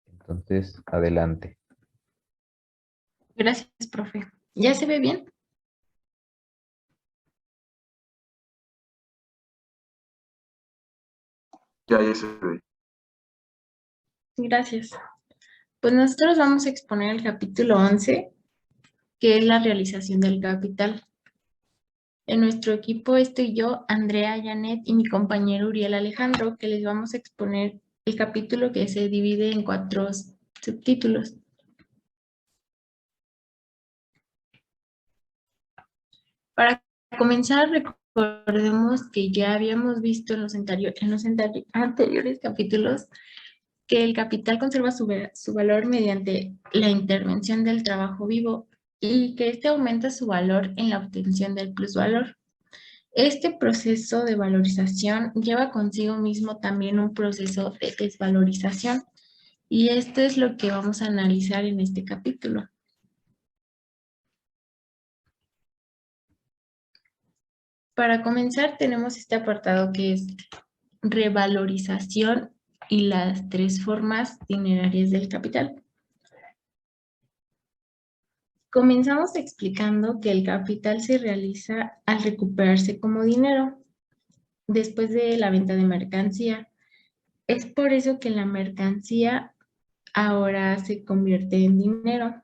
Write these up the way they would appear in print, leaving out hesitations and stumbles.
Entonces, adelante. Gracias, profe. ¿Ya se ve bien? Ya se ve. Gracias. Pues nosotros vamos a exponer el capítulo 11, que es la realización del capital. En nuestro equipo estoy yo, Andrea, Janet y mi compañero Uriel Alejandro, que les vamos a exponer el capítulo que se divide en 4 subtítulos. Para comenzar, recordemos que ya habíamos visto en los anteriores capítulos que el capital conserva su valor mediante la intervención del trabajo vivo y que este aumenta su valor en la obtención del plusvalor. Este proceso de valorización lleva consigo mismo también un proceso de desvalorización y esto es lo que vamos a analizar en este capítulo. Para comenzar tenemos este apartado que es revalorización y las 3 formas dinerarias del capital. Comenzamos explicando que el capital se realiza al recuperarse como dinero después de la venta de mercancía. Es por eso que la mercancía ahora se convierte en dinero.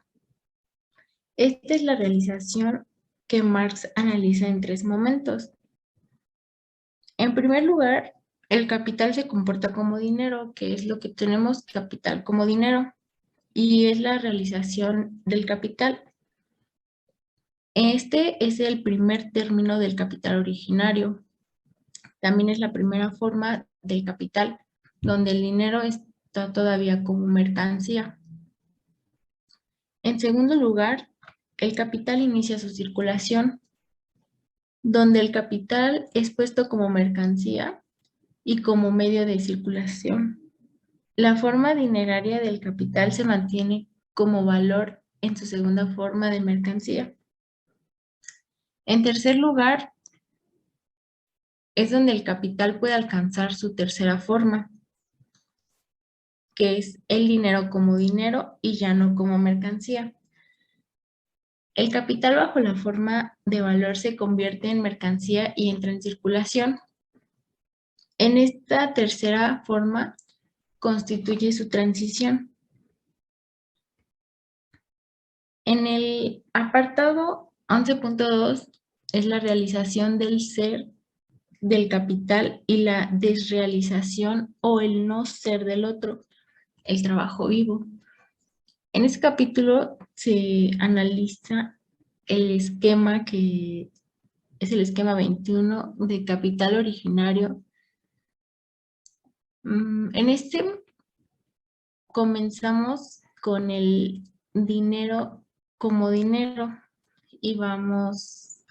Esta es la realización que Marx analiza en 3 momentos. En primer lugar, el capital se comporta como dinero, que es lo que tenemos, capital como dinero, y es la realización del capital. Este es el primer término del capital originario. También es la primera forma del capital, donde el dinero está todavía como mercancía. En segundo lugar, el capital inicia su circulación, donde el capital es puesto como mercancía y como medio de circulación. La forma dineraria del capital se mantiene como valor en su segunda forma de mercancía. En tercer lugar, es donde el capital puede alcanzar su tercera forma, que es el dinero como dinero y ya no como mercancía. El capital bajo la forma de valor se convierte en mercancía y entra en circulación. En esta tercera forma constituye su transición. En el apartado 11.2 es la realización del ser del capital y la desrealización o el no ser del otro, el trabajo vivo. En este capítulo se analiza el esquema que es el esquema 21 de capital originario. En este comenzamos con el dinero como dinero y vamos,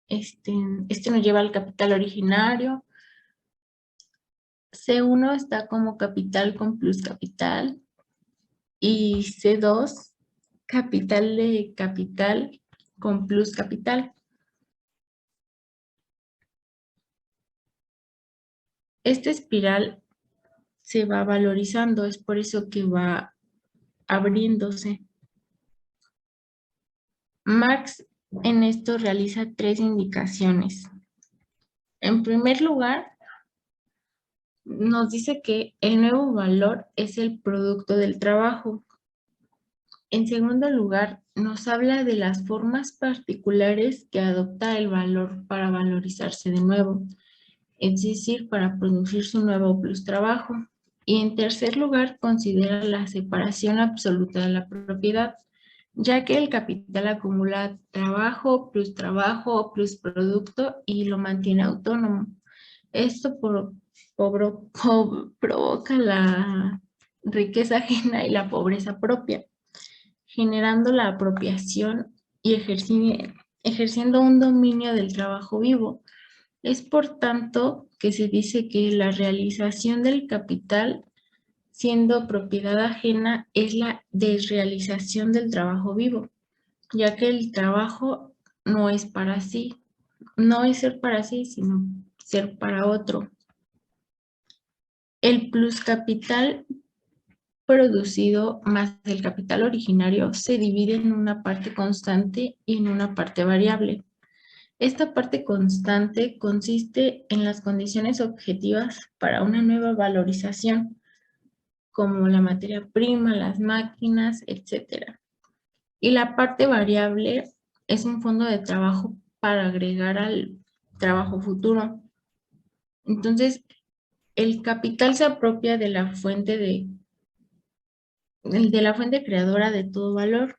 este nos lleva al capital originario. C1 está como capital con plus capital y C2 capital de capital con plus capital. Esta espiral se va valorizando, es por eso que va abriéndose. Marx en esto realiza 3 indicaciones. En primer lugar, nos dice que el nuevo valor es el producto del trabajo. En segundo lugar, nos habla de las formas particulares que adopta el valor para valorizarse de nuevo, es decir, para producir su nuevo plus trabajo. Y en tercer lugar, considera la separación absoluta de la propiedad, ya que el capital acumula trabajo plus producto y lo mantiene autónomo. Esto provoca la riqueza ajena y la pobreza propia, generando la apropiación y ejerciendo un dominio del trabajo vivo. Es por tanto que se dice que la realización del capital, siendo propiedad ajena, es la desrealización del trabajo vivo, ya que el trabajo no es para sí, no es ser para sí, sino ser para otro. El plus capital producido más el capital originario se divide en una parte constante y en una parte variable. Esta parte constante consiste en las condiciones objetivas para una nueva valorización, como la materia prima, las máquinas, etcétera. Y la parte variable es un fondo de trabajo para agregar al trabajo futuro. Entonces, el capital se apropia de la fuente creadora de todo valor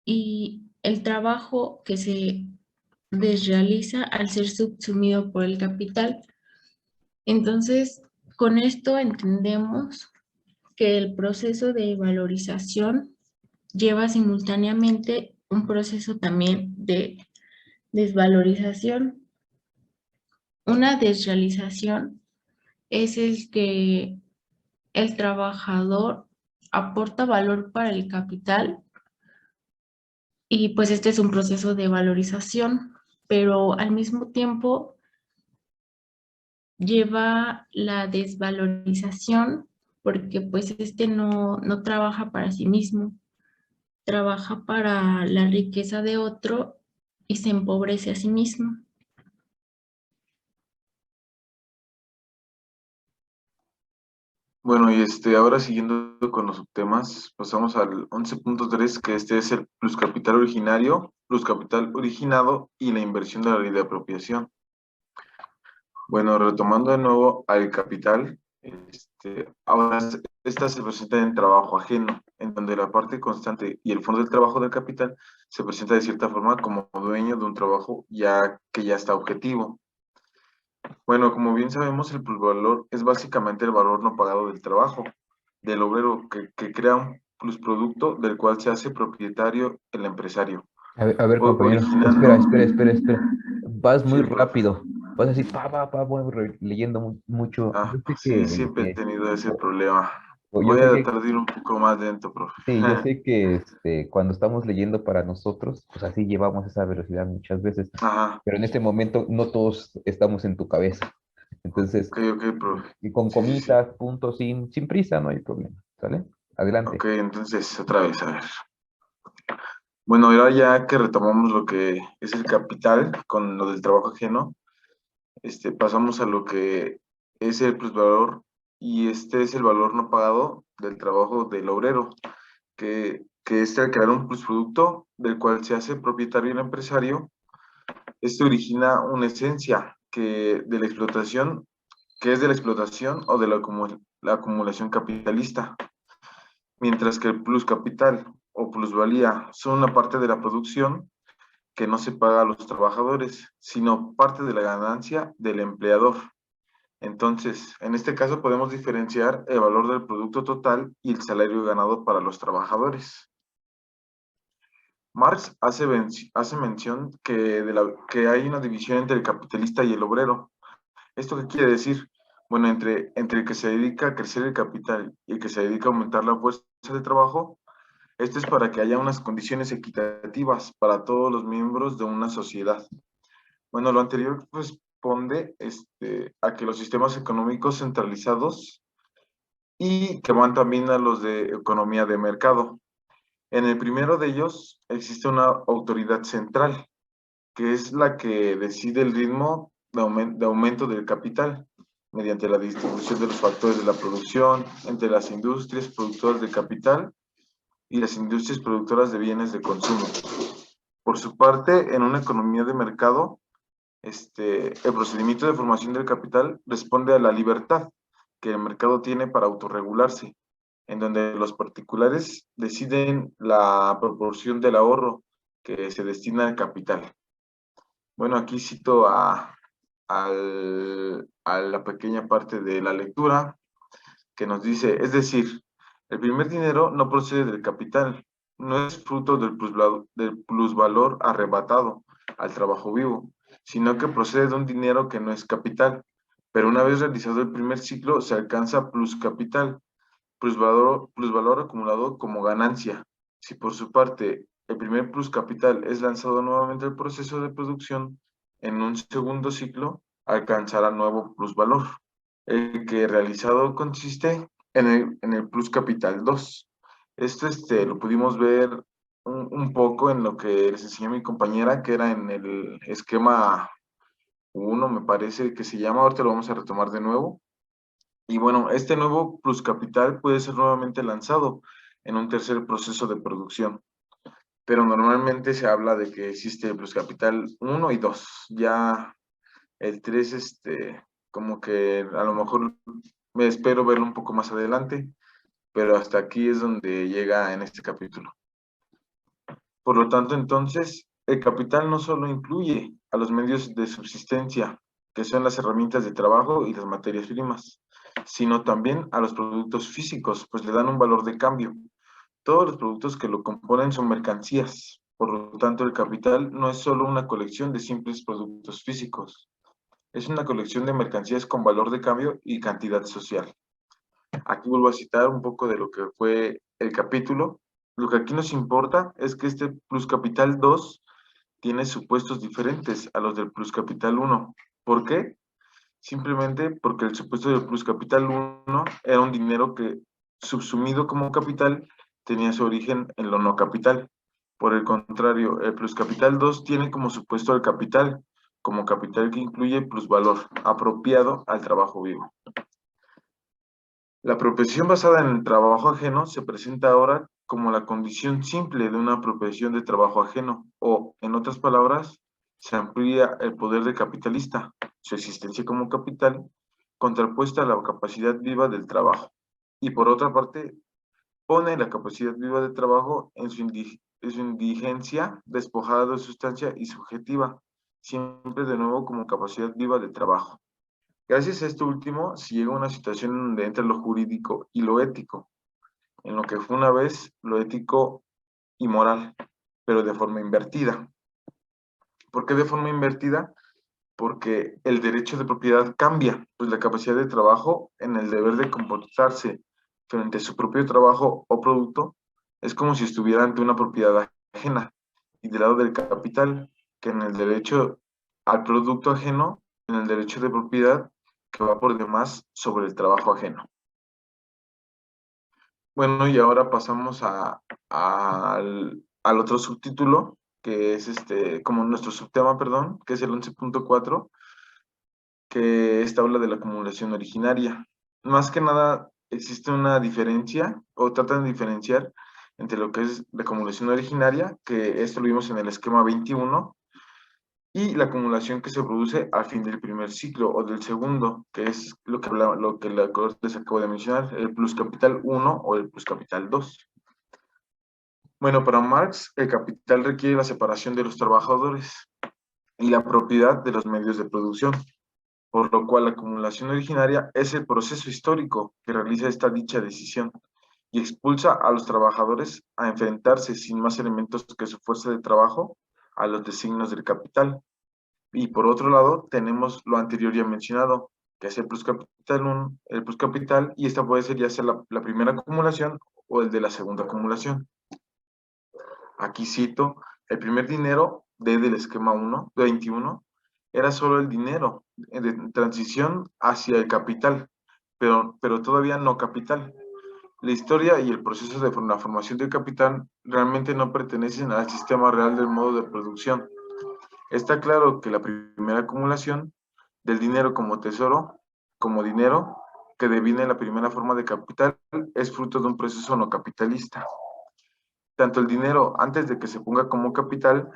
y el trabajo que se desrealiza al ser subsumido por el capital. Entonces, con esto entendemos que el proceso de valorización lleva simultáneamente un proceso también de desvalorización. Una desrealización es el que el trabajador aporta valor para el capital y pues este es un proceso de valorización, pero al mismo tiempo lleva la desvalorización porque pues este no trabaja para sí mismo, trabaja para la riqueza de otro y se empobrece a sí mismo. Bueno, y ahora siguiendo con los subtemas, pasamos al 11.3, que este es el pluscapital originario, pluscapital originado y la inversión de la ley de apropiación. Bueno, retomando de nuevo al capital, ahora esta se presenta en trabajo ajeno, en donde la parte constante y el fondo del trabajo del capital se presenta de cierta forma como dueño de un trabajo ya que ya está objetivo. Bueno, como bien sabemos, el plusvalor es básicamente el valor no pagado del trabajo, del obrero que crea un plusproducto del cual se hace propietario el empresario, A ver, compañero, originando... espera. Vas muy Sí, profe. rápido. Vas así, voy leyendo mucho. Ah, Yo sé sí, siempre he tenido ese o- problema. yo Voy sé a que, tratar de ir un poco más lento, profe. sí, yo sé que cuando estamos leyendo para nosotros, pues así llevamos esa velocidad muchas veces. Ajá, Pero en este momento no todos estamos en tu cabeza. Entonces, ok, ok, profe. y con Sí, sí, sí. comitas, puntos, sin prisa, no hay problema. ¿Sale? Adelante. Ok, entonces, otra vez, a ver. Bueno, ahora ya que retomamos lo que es el capital con lo del trabajo ajeno, pasamos a lo que es el plusvalor y este es el valor no pagado del trabajo del obrero, que al crear un plusproducto del cual se hace propietario el empresario, origina una esencia que es de la explotación o de la acumulación capitalista, mientras que el plus capital o plusvalía son una parte de la producción que no se paga a los trabajadores, sino parte de la ganancia del empleador. Entonces, en este caso podemos diferenciar el valor del producto total y el salario ganado para los trabajadores. Marx hace mención que hay una división entre el capitalista y el obrero. ¿Esto qué quiere decir? Bueno, entre el que se dedica a crecer el capital y el que se dedica a aumentar la fuerza de trabajo, esto es para que haya unas condiciones equitativas para todos los miembros de una sociedad. Bueno, lo anterior responde a que los sistemas económicos centralizados y que van también a los de economía de mercado. En el primero de ellos existe una autoridad central, que es la que decide el ritmo de aumento del capital mediante la distribución de los factores de la producción entre las industrias productoras de capital y las industrias productoras de bienes de consumo. Por su parte, en una economía de mercado, el procedimiento de formación del capital responde a la libertad que el mercado tiene para autorregularse, en donde los particulares deciden la proporción del ahorro que se destina al capital. Bueno, aquí cito a la pequeña parte de la lectura que nos dice, es decir, el primer dinero no procede del capital, no es fruto del plusvalor arrebatado al trabajo vivo, sino que procede de un dinero que no es capital. Pero una vez realizado el primer ciclo, se alcanza pluscapital, plusvalor acumulado como ganancia. Si por su parte el primer pluscapital es lanzado nuevamente al proceso de producción, en un segundo ciclo alcanzará nuevo plusvalor. el que realizado consiste en el plus capital 2. Esto lo pudimos ver un poco en lo que les enseñó mi compañera, que era en el esquema 1, me parece que se llama, ahorita lo vamos a retomar de nuevo. Y bueno, este nuevo plus capital puede ser nuevamente lanzado en un tercer proceso de producción, pero normalmente se habla de que existe plus capital 1 y 2. Ya el 3, como que a lo mejor me espero verlo un poco más adelante, pero hasta aquí es donde llega en este capítulo. Por lo tanto, entonces, el capital no solo incluye a los medios de subsistencia, que son las herramientas de trabajo y las materias primas, sino también a los productos físicos, pues le dan un valor de cambio. Todos los productos que lo componen son mercancías. Por lo tanto, el capital no es solo una colección de simples productos físicos, es una colección de mercancías con valor de cambio y cantidad social. Aquí vuelvo a citar un poco de lo que fue el capítulo. Lo que aquí nos importa es que este plus capital 2 tiene supuestos diferentes a los del plus capital 1. ¿Por qué? Simplemente porque el supuesto del plus capital 1 era un dinero que, subsumido como capital, tenía su origen en lo no capital. Por el contrario, el plus capital 2 tiene como supuesto el capital, como capital que incluye plusvalor, apropiado al trabajo vivo. La apropiación basada en el trabajo ajeno se presenta ahora como la condición simple de una apropiación de trabajo ajeno, o, en otras palabras, se amplía el poder del capitalista, su existencia como capital, contrapuesta a la capacidad viva del trabajo. Y por otra parte, pone la capacidad viva del trabajo en su indigencia, despojada de sustancia y subjetiva, siempre de nuevo como capacidad viva de trabajo. Gracias a esto último, se llega a una situación donde entra lo jurídico y lo ético, en lo que fue una vez lo ético y moral, pero de forma invertida. ¿Por qué de forma invertida? Porque el derecho de propiedad cambia, pues la capacidad de trabajo en el deber de comportarse frente a su propio trabajo o producto es como si estuviera ante una propiedad ajena, y del lado del capital, que en el derecho al producto ajeno, en el derecho de propiedad que va por demás sobre el trabajo ajeno. Bueno, y ahora pasamos al otro subtítulo, que es como nuestro subtema, perdón, que es el 11.4, que esta habla de la acumulación originaria. Más que nada, existe una diferencia, o tratan de diferenciar entre lo que es la acumulación originaria, que esto lo vimos en el esquema 21, y la acumulación que se produce al fin del primer ciclo o del segundo, que es lo que les acabo de mencionar, el plus capital 1 o el plus capital 2. Bueno, para Marx, el capital requiere la separación de los trabajadores y la propiedad de los medios de producción, por lo cual la acumulación originaria es el proceso histórico que realiza esta dicha decisión y expulsa a los trabajadores a enfrentarse sin más elementos que su fuerza de trabajo a los designios del capital. Y por otro lado, tenemos lo anterior ya mencionado, que es el plus capital 1, el plus capital, y esta puede ser ya sea la primera acumulación o el de la segunda acumulación. Aquí cito, el primer dinero del esquema 1, 21, era solo el dinero de transición hacia el capital, pero todavía no capital. La historia y el proceso de la formación del capital realmente no pertenecen al sistema real del modo de producción. Está claro que la primera acumulación del dinero como tesoro, como dinero, que deviene la primera forma de capital, es fruto de un proceso no capitalista. Tanto el dinero antes de que se ponga como capital,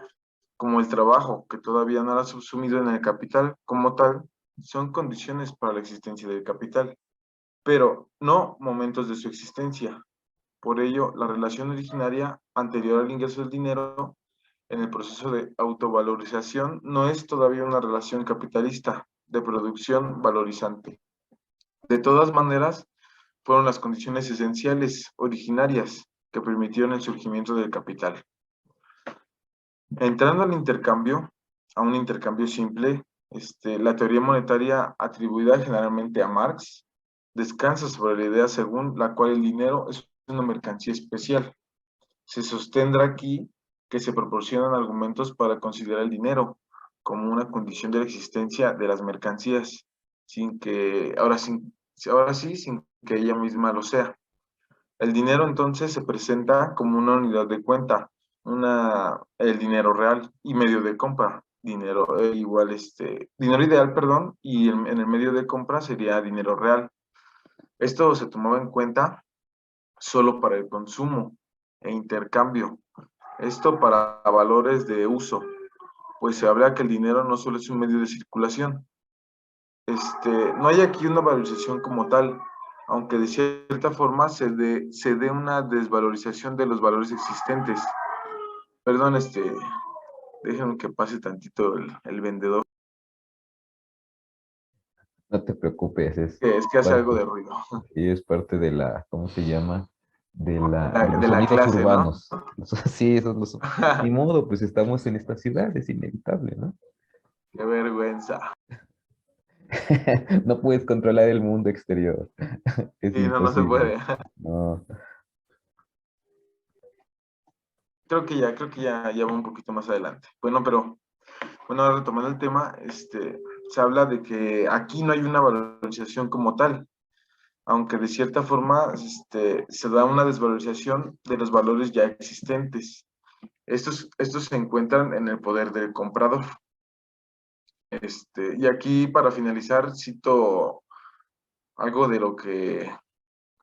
como el trabajo que todavía no era subsumido en el capital como tal, son condiciones para la existencia del capital, pero no momentos de su existencia. Por ello, la relación originaria anterior al ingreso del dinero en el proceso de autovalorización no es todavía una relación capitalista de producción valorizante. De todas maneras, fueron las condiciones esenciales originarias que permitieron el surgimiento del capital. Entrando al intercambio, a un intercambio simple, la teoría monetaria atribuida generalmente a Marx descansa sobre la idea según la cual el dinero es una mercancía especial. Se sostendrá aquí que se proporcionan argumentos para considerar el dinero como una condición de la existencia de las mercancías sin que, ahora sí, sin que ella misma lo sea. El dinero entonces se presenta como una unidad de cuenta, el dinero real y medio de compra. Dinero igual, dinero ideal, perdón, y en el medio de compra sería dinero real. Esto se tomaba en cuenta solo para el consumo e intercambio. Esto para valores de uso, pues se habla que el dinero no solo es un medio de circulación. No hay aquí una valorización como tal, aunque de cierta forma se dé una desvalorización de los valores existentes. Perdón, déjenme que pase tantito el vendedor, No te preocupes, que es que hace algo parte, de ruido, sí, es parte de la, ¿cómo se llama? De los de la sonidos clase, ¿no? urbanos. Sí, esos los... Ni modo, pues estamos en esta ciudad, es inevitable, ¿no? Qué vergüenza. No puedes controlar el mundo exterior. Es Sí, no, no se imposible. puede. No. Creo que ya va un poquito más adelante. Bueno, pero, bueno, retomando el tema, se habla de que aquí no hay una valorización como tal, aunque de cierta forma, se da una desvalorización de los valores ya existentes. Estos se encuentran en el poder del comprador. Y aquí, para finalizar, cito algo de lo que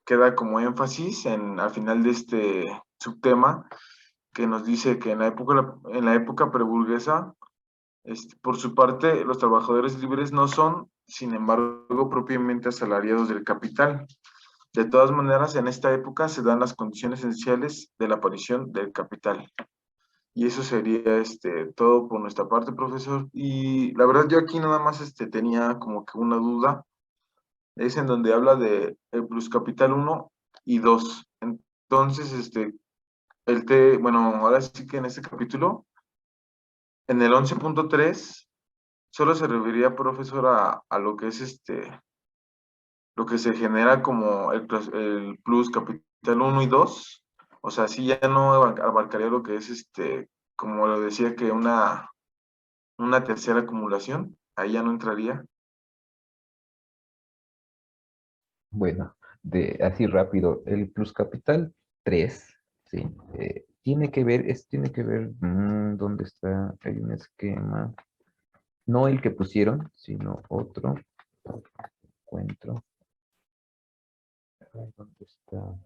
queda como énfasis al final de este subtema, que nos dice que en la época preburguesa, por su parte, los trabajadores libres no son, sin embargo, propiamente asalariados del capital. De todas maneras, en esta época se dan las condiciones esenciales de la aparición del capital. Y eso sería todo por nuestra parte, profesor. Y la verdad, yo aquí nada más tenía como que una duda. Es en donde habla de el plus capital uno y 2. Entonces, bueno, ahora sí que en este capítulo, en el 11.3 solo se referiría, profesor, a lo que es lo que se genera como el plus capital uno y 2. O sea, sí ya no abarcaría lo que es como lo decía, que una tercera acumulación, ahí ya no entraría. Bueno, así rápido, el plus capital 3, ¿sí? Tiene que ver, ¿dónde está? Hay un esquema, no el que pusieron, sino otro, encuentro, ay, ¿dónde está?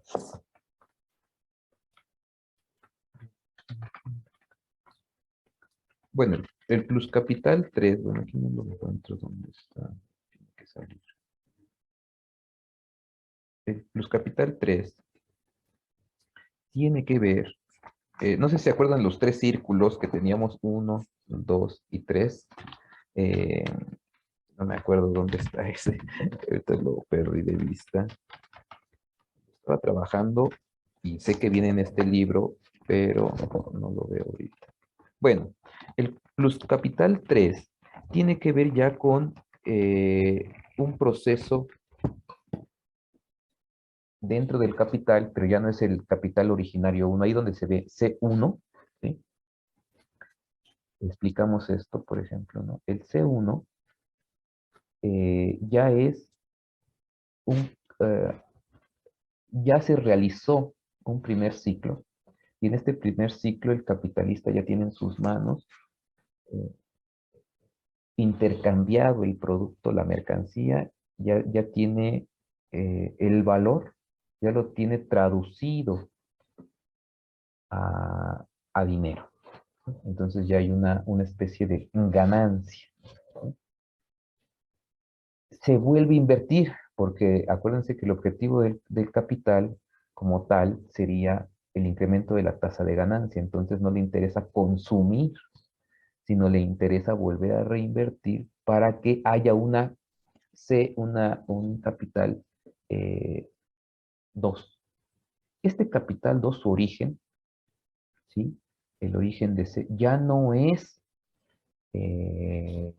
Bueno, el plus capital 3, bueno, aquí no lo encuentro, ¿dónde está? Tiene que salir. El plus capital 3 tiene que ver, no sé si se acuerdan los tres círculos que teníamos, 1, 2 y 3. No me acuerdo dónde está ese. Ahorita lo perdí de vista. Estaba trabajando y sé que viene en este libro, pero no lo veo ahorita. Bueno, el plus capital 3 tiene que ver ya con un proceso dentro del capital, pero ya no es el capital originario 1, ahí donde se ve C1, ¿sí? Explicamos esto, por ejemplo, ¿no? El C1 ya es un, eh, ya se realizó un primer ciclo, y en este primer ciclo el capitalista ya tiene en sus manos eh, intercambiado el producto, la mercancía, ya tiene el valor, ya lo tiene traducido a dinero. Entonces ya hay una especie de ganancia. Se vuelve a invertir, porque acuérdense que el objetivo del capital como tal sería el incremento de la tasa de ganancia. Entonces no le interesa consumir, sino le interesa volver a reinvertir para que haya un capital 2. Este capital 2, su origen, ¿sí? El origen de C ya no es, eh,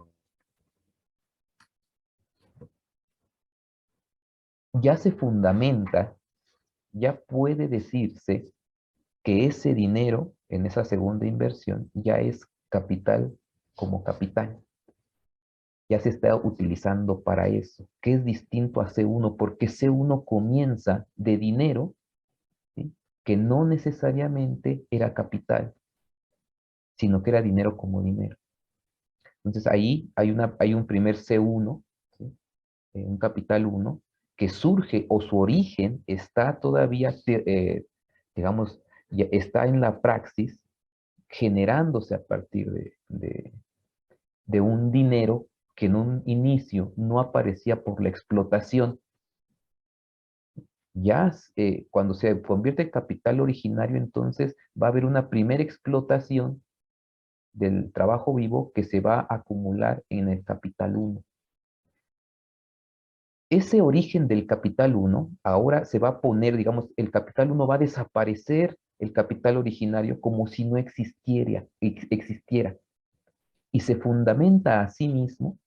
ya se fundamenta, ya puede decirse que ese dinero en esa segunda inversión ya es capital como capital. ya se está utilizando para eso, que es distinto a C1, porque C1 comienza de dinero, ¿sí?, que no necesariamente era capital, sino que era dinero como dinero. Entonces ahí hay un primer C1, ¿sí?, un capital 1, que surge o su origen está todavía, digamos, ya está en la praxis, generándose a partir de un dinero que en un inicio no aparecía por la explotación. Ya cuando se convierte en capital originario, entonces va a haber una primera explotación del trabajo vivo que se va a acumular en el capital 1. Ese origen del capital 1 ahora se va a poner, digamos, el capital 1 va a desaparecer el capital originario como si no existiera y se fundamenta a sí mismo,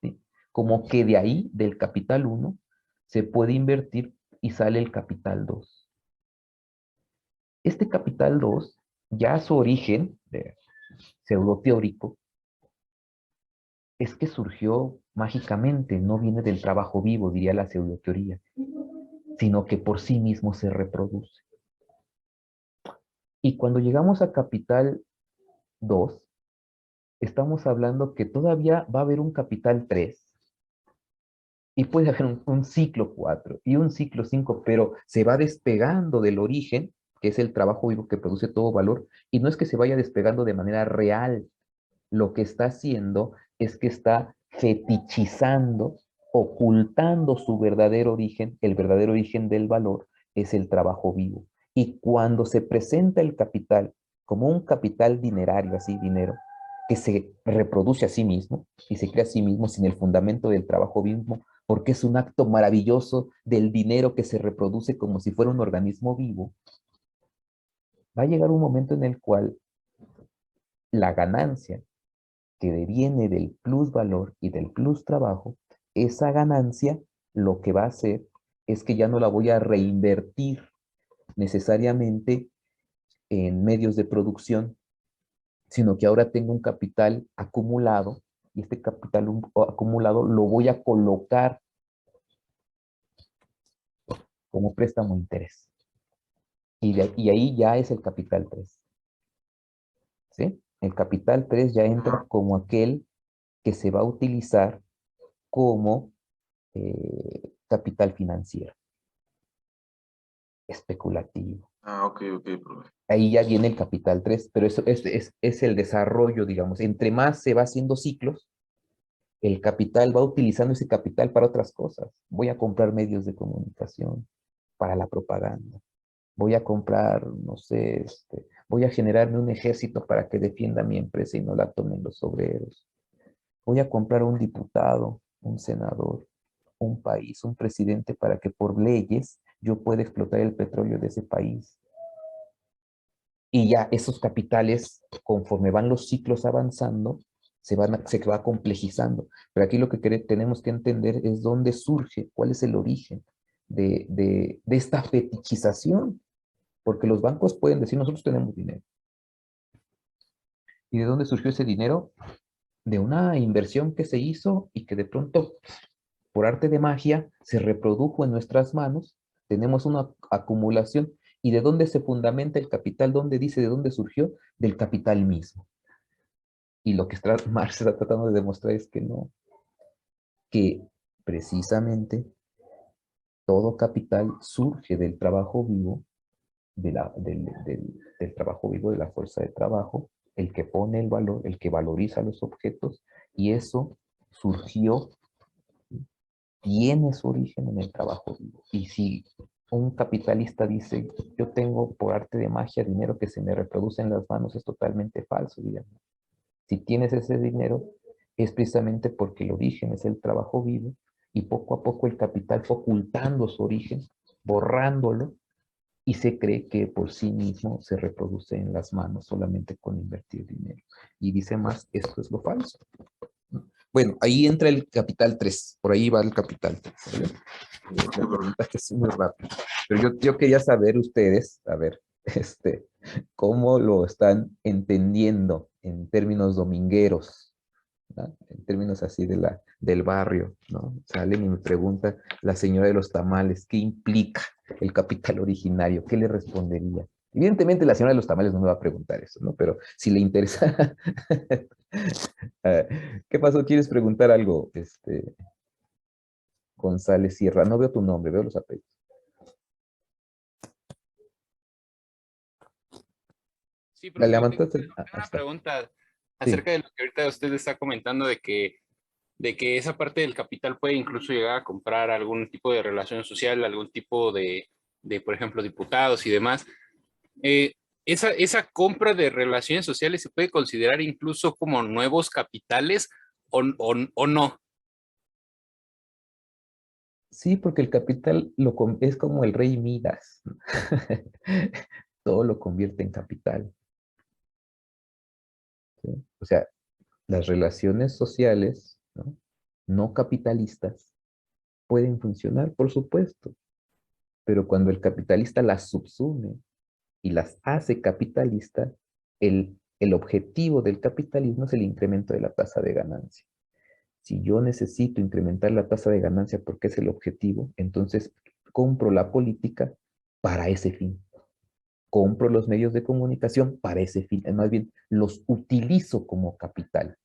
¿sí?, como que de ahí, del capital 1, se puede invertir y sale el capital 2. Este capital 2, ya su origen pseudo-teórico, es que surgió mágicamente, no viene del trabajo vivo, diría la pseudo-teoría, sino que por sí mismo se reproduce. Y cuando llegamos a capital 2, estamos hablando que todavía va a haber un capital 3, y puede haber un ciclo 4 y un ciclo 5, pero se va despegando del origen, que es el trabajo vivo que produce todo valor, y no es que se vaya despegando de manera real. Lo que está haciendo es que está fetichizando, ocultando su verdadero origen. El verdadero origen del valor es el trabajo vivo. Y cuando se presenta el capital como un capital dinerario, así, dinero, que se reproduce a sí mismo y se crea a sí mismo sin el fundamento del trabajo vivo, porque es un acto maravilloso del dinero que se reproduce como si fuera un organismo vivo, va a llegar un momento en el cual la ganancia que deviene del plus valor y del plus trabajo, esa ganancia lo que va a hacer es que ya no la voy a reinvertir necesariamente en medios de producción, sino que ahora tengo un capital acumulado y este capital acumulado lo voy a colocar como préstamo de interés. Y ahí ya es el capital 3. ¿Sí? El capital 3 ya entra como aquel que se va a utilizar como capital financiero, especulativo. Ok, profe. Ahí ya viene el capital 3, pero eso es el desarrollo, digamos. Entre más se va haciendo ciclos, el capital va utilizando ese capital para otras cosas. Voy a comprar medios de comunicación para la propaganda. Voy a comprar, no sé, voy a generarme un ejército para que defienda mi empresa y no la tomen los obreros. Voy a comprar un diputado, un senador, un país, un presidente para que por leyes yo pueda explotar el petróleo de ese país. Y ya esos capitales, conforme van los ciclos avanzando, se va complejizando. Pero aquí lo que tenemos que entender es dónde surge, cuál es el origen de esta fetichización. Porque los bancos pueden decir, nosotros tenemos dinero. ¿Y de dónde surgió ese dinero? De una inversión que se hizo y que de pronto, por arte de magia, se reprodujo en nuestras manos. Tenemos una acumulación. ¿Y de dónde se fundamenta el capital? ¿Dónde dice de dónde surgió? Del capital mismo. Y lo que Marx está tratando de demostrar es que no. Que precisamente todo capital surge del trabajo vivo, del trabajo vivo, de la fuerza de trabajo, el que pone el valor, el que valoriza los objetos, y eso surgió, tiene su origen en el trabajo vivo. Y si un capitalista dice, yo tengo por arte de magia dinero que se me reproduce en las manos, es totalmente falso, digamos. Si tienes ese dinero, es precisamente porque el origen es el trabajo vivo, y poco a poco el capital fue ocultando su origen, borrándolo, y se cree que por sí mismo se reproduce en las manos solamente con invertir dinero. Y dice más, esto es lo falso. Bueno, ahí entra el capital 3, por ahí va el capital 3. Me preguntaste así muy rápido. Pero yo quería saber ustedes, a ver, cómo lo están entendiendo en términos domingueros. ¿no? En términos así del barrio, ¿no? Salen y me pregunta la señora de los tamales, ¿qué implica el capital originario? ¿Qué le respondería? Evidentemente la señora de los tamales no me va a preguntar eso, ¿no? Pero si le interesa... ¿Qué pasó? ¿Quieres preguntar algo, González Sierra? No veo tu nombre, veo los apellidos. Sí, ¿La profe, yo tengo levantaste? Ah, ahí una está. pregunta Sí. acerca de lo que ahorita usted está comentando de que esa parte del capital puede incluso llegar a comprar algún tipo de relación social, algún tipo por ejemplo, diputados y demás. Eh, esa compra de relaciones sociales se puede considerar incluso como nuevos capitales o no. Sí, porque el capital es como el rey Midas. Todo lo convierte en capital. ¿Sí? O sea, las relaciones sociales, ¿no? No capitalistas pueden funcionar, por supuesto, pero cuando el capitalista las subsume y las hace capitalistas, el objetivo del capitalismo es el incremento de la tasa de ganancia. Si yo necesito incrementar la tasa de ganancia porque es el objetivo, entonces compro la política para ese fin. Compro los medios de comunicación para ese fin. Más bien, los utilizo como capital.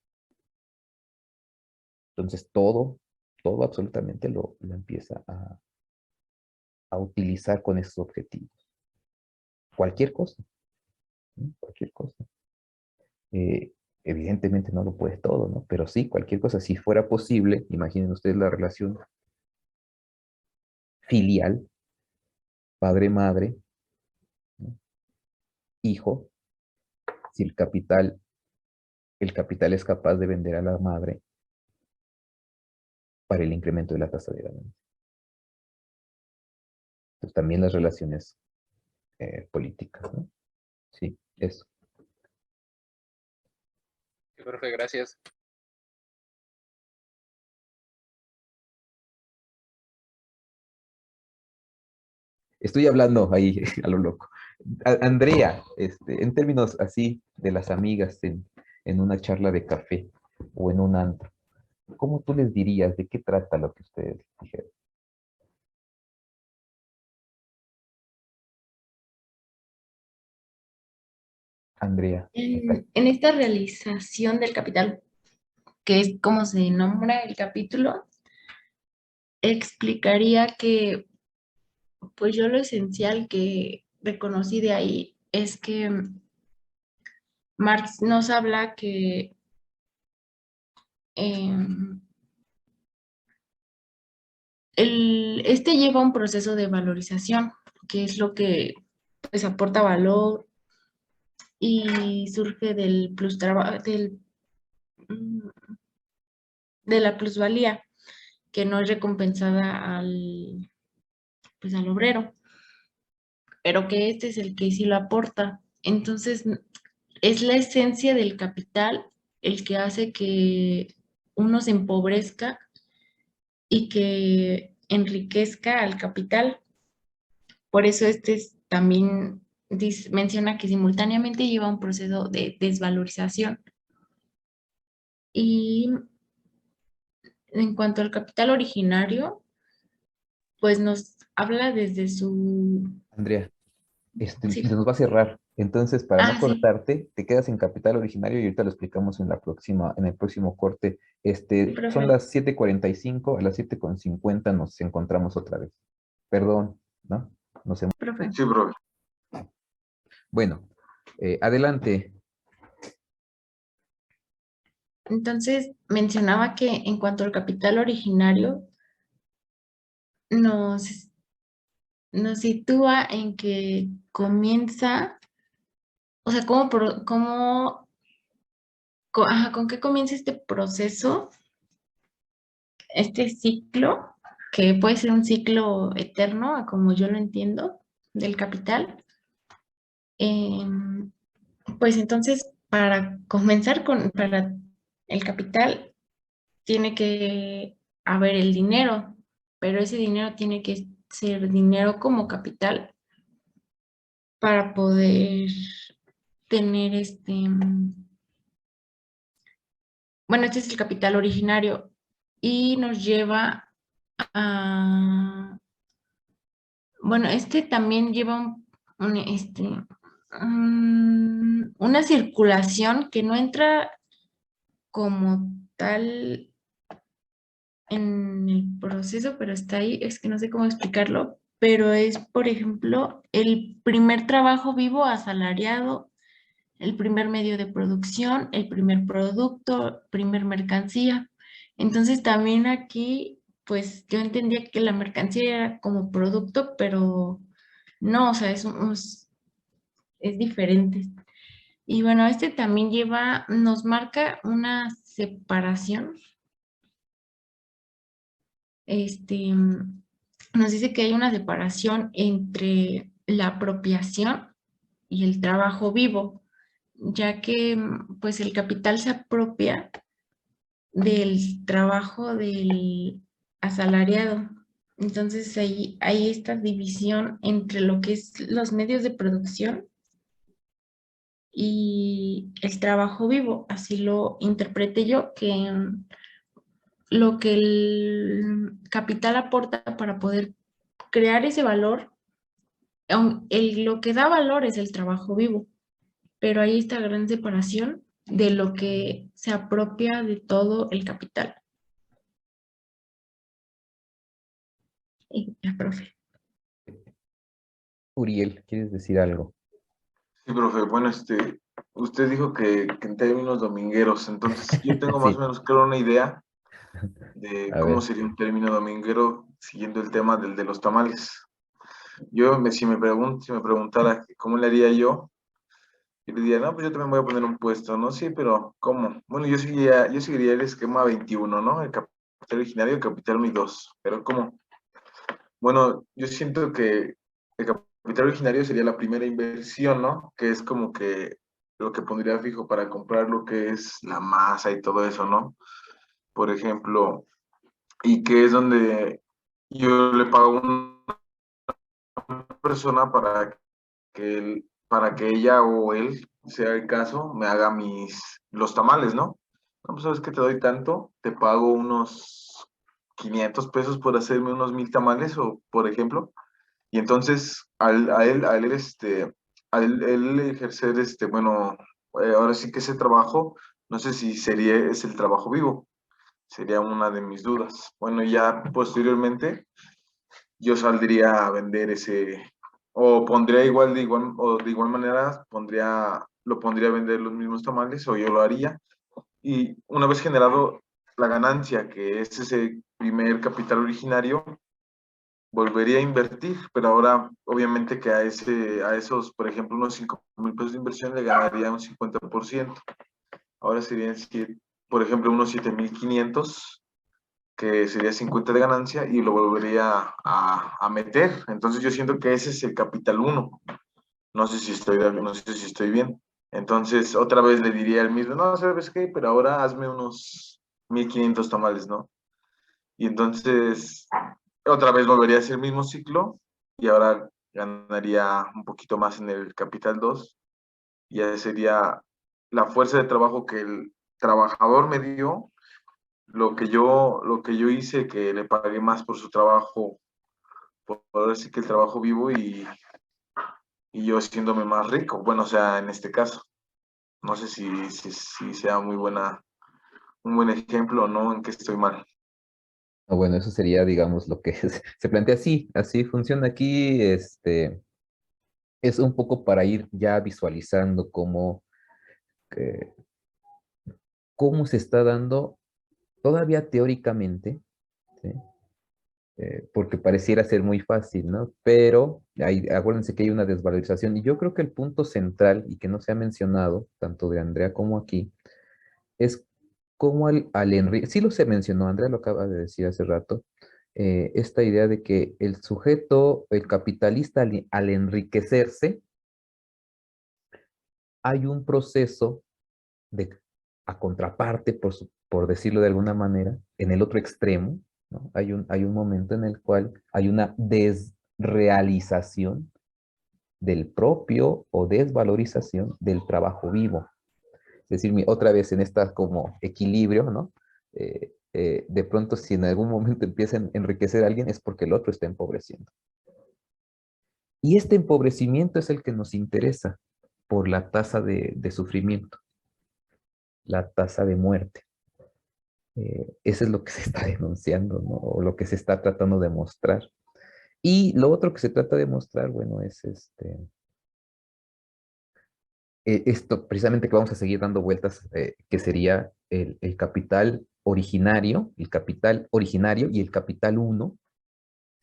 Entonces, todo absolutamente lo empieza a utilizar con esos objetivos. Cualquier cosa, ¿no? Cualquier cosa. Eh, Evidentemente no lo puedes todo, ¿no? Pero sí, cualquier cosa. Si fuera posible, imaginen ustedes la relación filial, padre-madre, ¿no? Hijo, si el capital es capaz de vender a la madre para el incremento de la tasa de ganancia. Entonces, también las relaciones políticas, ¿no? Sí, eso. Sí, profe, gracias. Estoy hablando ahí a lo loco. Andrea, en términos así de las amigas en una charla de café o en un antro, ¿cómo tú les dirías de qué trata lo que ustedes dijeron? Andrea, En esta realización del capital, que es como se nombra el capítulo, explicaría que, pues yo lo esencial que reconocí de ahí es que Marx nos habla que em, este lleva un proceso de valorización, que es lo que pues aporta valor y surge mm, de la plusvalía, que no es recompensada pues al obrero, pero que este es el que sí lo aporta. Entonces, es la esencia del capital el que hace que uno se empobrezca y que enriquezca al capital. Por eso también menciona que simultáneamente lleva un proceso de desvalorización. Y en cuanto al capital originario, pues nos habla desde su... Andrea, se Sí. nos va a cerrar. Entonces, para no Ah, sí, cortarte, te quedas en capital originario y ahorita lo explicamos en el próximo corte. Son profe. las 7:45, a las 7:50 nos encontramos otra vez. Perdón, ¿no? Nos Profe. Sí, profe. Bueno, adelante. Entonces, mencionaba que en cuanto al capital originario, nos, nos sitúa en que comienza, o sea, ¿con qué comienza este proceso, este ciclo, que puede ser un ciclo eterno, a como yo lo entiendo, del capital? Em, pues entonces, para el capital, tiene que haber el dinero, pero ese dinero tiene que ser dinero como capital para poder tener bueno, este es el capital originario y nos lleva a, bueno, este también lleva una circulación que no entra como tal en el proceso, pero está ahí, es que no sé cómo explicarlo, pero es, por ejemplo, el primer trabajo vivo asalariado, el primer medio de producción, el primer producto, primer mercancía. Entonces también aquí, pues yo entendía que la mercancía era como producto, pero no, o sea, es diferente. Y bueno, este también nos marca una separación. Nos dice que hay una separación entre la apropiación y el trabajo vivo, ya que pues el capital se apropia del trabajo del asalariado. Entonces ahí hay esta división entre lo que es los medios de producción y el trabajo vivo. Así lo interpreté yo, que lo que el capital aporta para poder crear ese valor, lo que da valor es el trabajo vivo, pero hay esta gran separación de lo que se apropia de todo el capital. Y ya, profe. Uriel, ¿quieres decir algo? Sí, profe, bueno, usted dijo que en términos domingueros, entonces yo tengo más Sí, o menos claro una idea de a cómo ver. sería un término dominguero siguiendo el tema del de los tamales. Si me preguntara que cómo le haría yo le diría, no, pues yo también voy a poner un puesto, ¿no? Sí, pero ¿cómo? Bueno, yo seguiría el esquema 21, ¿no? El capital originario, el capital 1 y 2, pero ¿cómo? Bueno, yo siento que el capital originario sería la primera inversión, ¿no? Que es como que lo que pondría fijo para comprar lo que es la masa y todo eso, ¿no? Por ejemplo, y que es donde yo le pago a una persona para que ella o él, sea el caso, me haga los tamales, ¿no? No, pues sabes que te doy tanto, te pago unos 500 pesos por hacerme unos 1000 tamales, o por ejemplo, y entonces él ejercer bueno, ahora sí que ese trabajo, no sé si es el trabajo vivo, sería una de mis dudas. Bueno, ya posteriormente yo saldría a vender o pondría o de igual manera lo pondría a vender los mismos tamales, o yo lo haría. Y una vez generado la ganancia, que es ese primer capital originario, volvería a invertir, pero ahora obviamente que a esos, por ejemplo, unos 5,000 pesos de inversión le ganaría un 50%. Ahora serían, por ejemplo, unos 7,500, que sería 50 de ganancia, y lo volvería a meter. Entonces yo siento que ese es el capital uno. No sé si estoy bien. Entonces otra vez le diría al mismo, no, ¿sabes qué? Pero ahora hazme unos 1500 tamales, ¿no? Y entonces otra vez volvería a ser el mismo ciclo, y ahora ganaría un poquito más en el capital 2. Y ya sería la fuerza de trabajo que el trabajador me dio, lo que yo hice, que le pagué más por su trabajo, por ahora sí que el trabajo vivo, y yo haciéndome más rico. Bueno, o sea, en este caso, no sé si sea un buen ejemplo o no, en que estoy mal. O bueno, eso sería, digamos, lo que se plantea así, así funciona aquí, es un poco para ir ya visualizando eh, cómo se está dando todavía teóricamente, ¿sí? Porque pareciera ser muy fácil, ¿no? Pero acuérdense que hay una desvalorización y yo creo que el punto central y que no se ha mencionado, tanto de Andrea como aquí, es cómo sí lo se mencionó, Andrea lo acaba de decir hace rato, esta idea de que el sujeto, el capitalista al enriquecerse, hay un proceso de, a contraparte, por decirlo de alguna manera, en el otro extremo, ¿no? Hay un momento en el cual hay una desrealización del propio o desvalorización del trabajo vivo. Es decir, otra vez en esta como equilibrio, ¿no? De pronto si en algún momento empieza a enriquecer a alguien es porque el otro está empobreciendo. Y este empobrecimiento es el que nos interesa por la tasa de sufrimiento, la tasa de muerte. Eso es lo que se está denunciando, ¿no? O lo que se está tratando de mostrar. Y lo otro que se trata de mostrar, bueno, es esto precisamente que vamos a seguir dando vueltas, que sería el capital originario y el capital 1,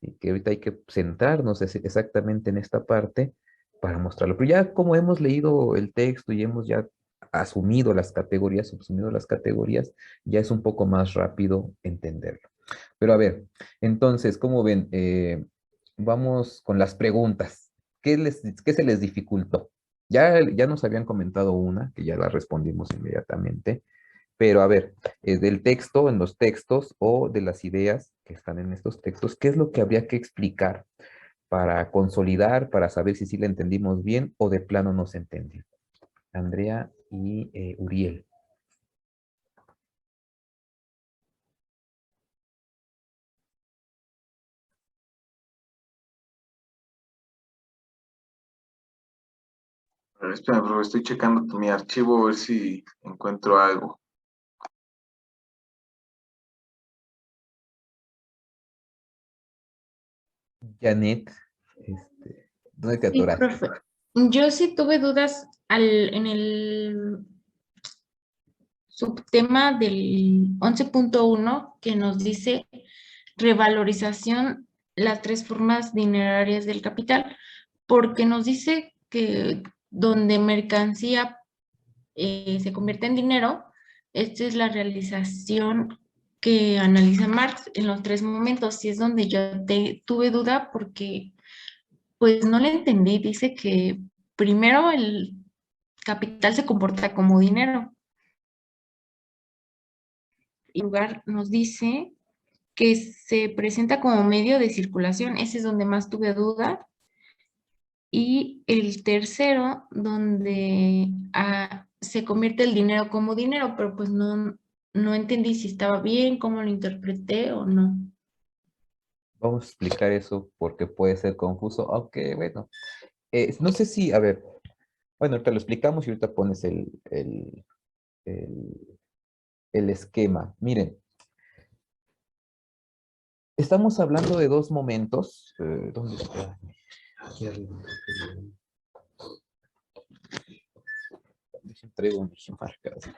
¿sí? Que ahorita hay que centrarnos exactamente en esta parte para mostrarlo. Pero ya como hemos leído el texto y hemos ya asumido las categorías, subsumido las categorías, ya es un poco más rápido entenderlo. Pero a ver, entonces, ¿cómo ven? Vamos con las preguntas. ¿Qué se les dificultó? Ya nos habían comentado una, que ya la respondimos inmediatamente, pero a ver, del texto, en los textos o de las ideas que están en estos textos, ¿qué es lo que habría que explicar para consolidar, para saber si sí la entendimos bien o de plano no se entendió? Andrea y Uriel. A ver, espérame, profe, estoy checando mi archivo a ver si encuentro algo. Janet, ¿dónde te Sí, atoraste? profe. Yo sí tuve dudas en el subtema del 11.1 que nos dice revalorización, las tres formas dinerarias del capital, porque nos dice que donde mercancía se convierte en dinero, esta es la realización que analiza Marx en los tres momentos, y es donde yo tuve duda porque pues no le entendí. Dice que primero el capital se comporta como dinero. En lugar nos dice que se presenta como medio de circulación. Ese es donde más tuve duda. Y el tercero, donde se convierte el dinero como dinero, pero pues no entendí si estaba bien, cómo lo interpreté o no. Vamos a explicar eso porque puede ser confuso, aunque bueno, no sé si, a ver, bueno, ahorita lo explicamos y ahorita pones el, el esquema. Miren, estamos hablando de dos momentos. ¿Dónde está? Aquí arriba. Traigo mis marcas.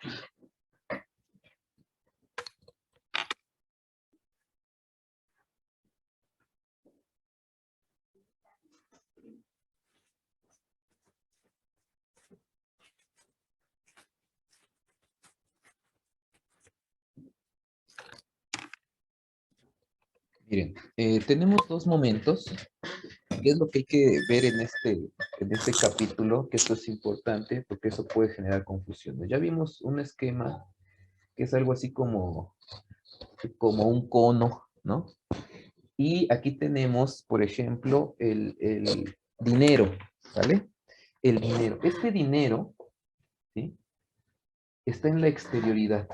Miren, tenemos dos momentos. ¿Qué es lo que hay que ver en este capítulo? Que esto es importante porque eso puede generar confusión. Ya vimos un esquema que es algo así como un cono, ¿no? Y aquí tenemos, por ejemplo, el dinero, ¿vale? El dinero. Este dinero, ¿sí? Está en la exterioridad.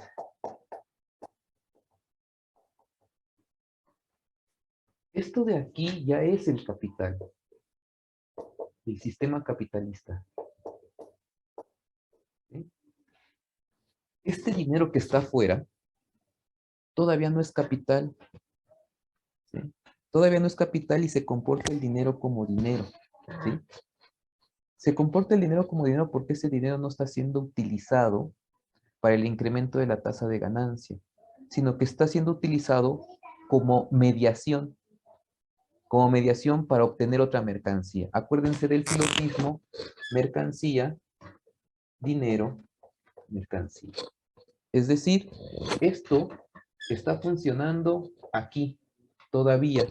Esto de aquí ya es el capital, el sistema capitalista. ¿Sí? Este dinero que está afuera todavía no es capital, ¿sí? Todavía no es capital y se comporta el dinero como dinero, ¿sí? Se comporta el dinero como dinero porque ese dinero no está siendo utilizado para el incremento de la tasa de ganancia, sino que está siendo utilizado como mediación para obtener otra mercancía. Acuérdense del silogismo, mercancía, dinero, mercancía. Es decir, esto está funcionando aquí todavía.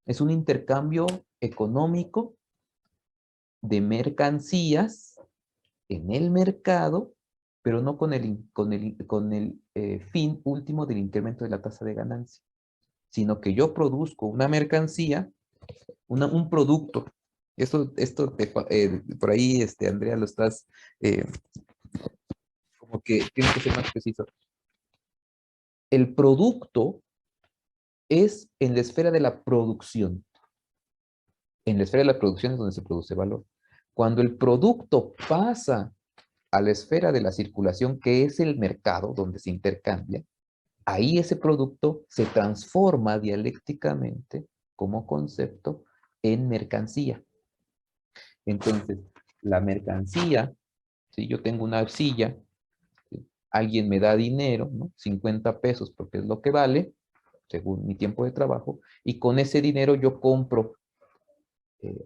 Es un intercambio económico de mercancías en el mercado, pero no con el fin último del incremento de la tasa de ganancia, sino que yo produzco una mercancía, un producto. Esto por ahí, Andrea, lo estás porque tiene que ser más preciso. El producto es en la esfera de la producción. En la esfera de la producción es donde se produce valor. Cuando el producto pasa a la esfera de la circulación, que es el mercado, donde se intercambia, ahí ese producto se transforma dialécticamente como concepto en mercancía. Entonces, la mercancía, si yo tengo una silla, ¿sí? Alguien me da dinero, ¿no? 50 pesos porque es lo que vale, según mi tiempo de trabajo, y con ese dinero yo compro,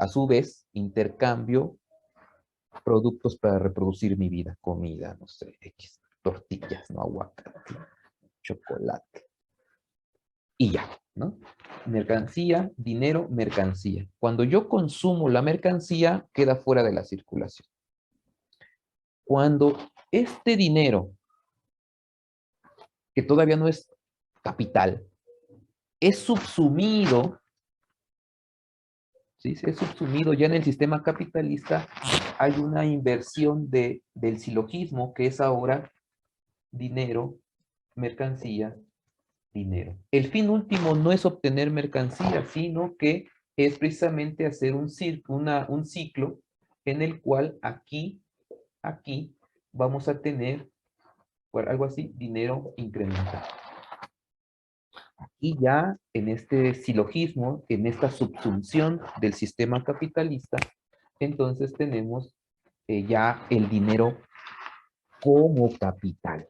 a su vez, intercambio productos para reproducir mi vida, comida, no sé, X, tortillas, ¿no? Aguacate, chocolate. Y ya, ¿no? Mercancía, dinero, mercancía. Cuando yo consumo la mercancía, queda fuera de la circulación. Cuando este dinero, que todavía no es capital, es subsumido, ¿sí? Es subsumido ya en el sistema capitalista, hay una inversión del silogismo, que es ahora dinero, mercancía, dinero. El fin último no es obtener mercancía, sino que es precisamente hacer un ciclo en el cual aquí vamos a tener, por algo así, dinero incremental. Y ya en este silogismo, en esta subsunción del sistema capitalista, entonces tenemos ya el dinero como capital.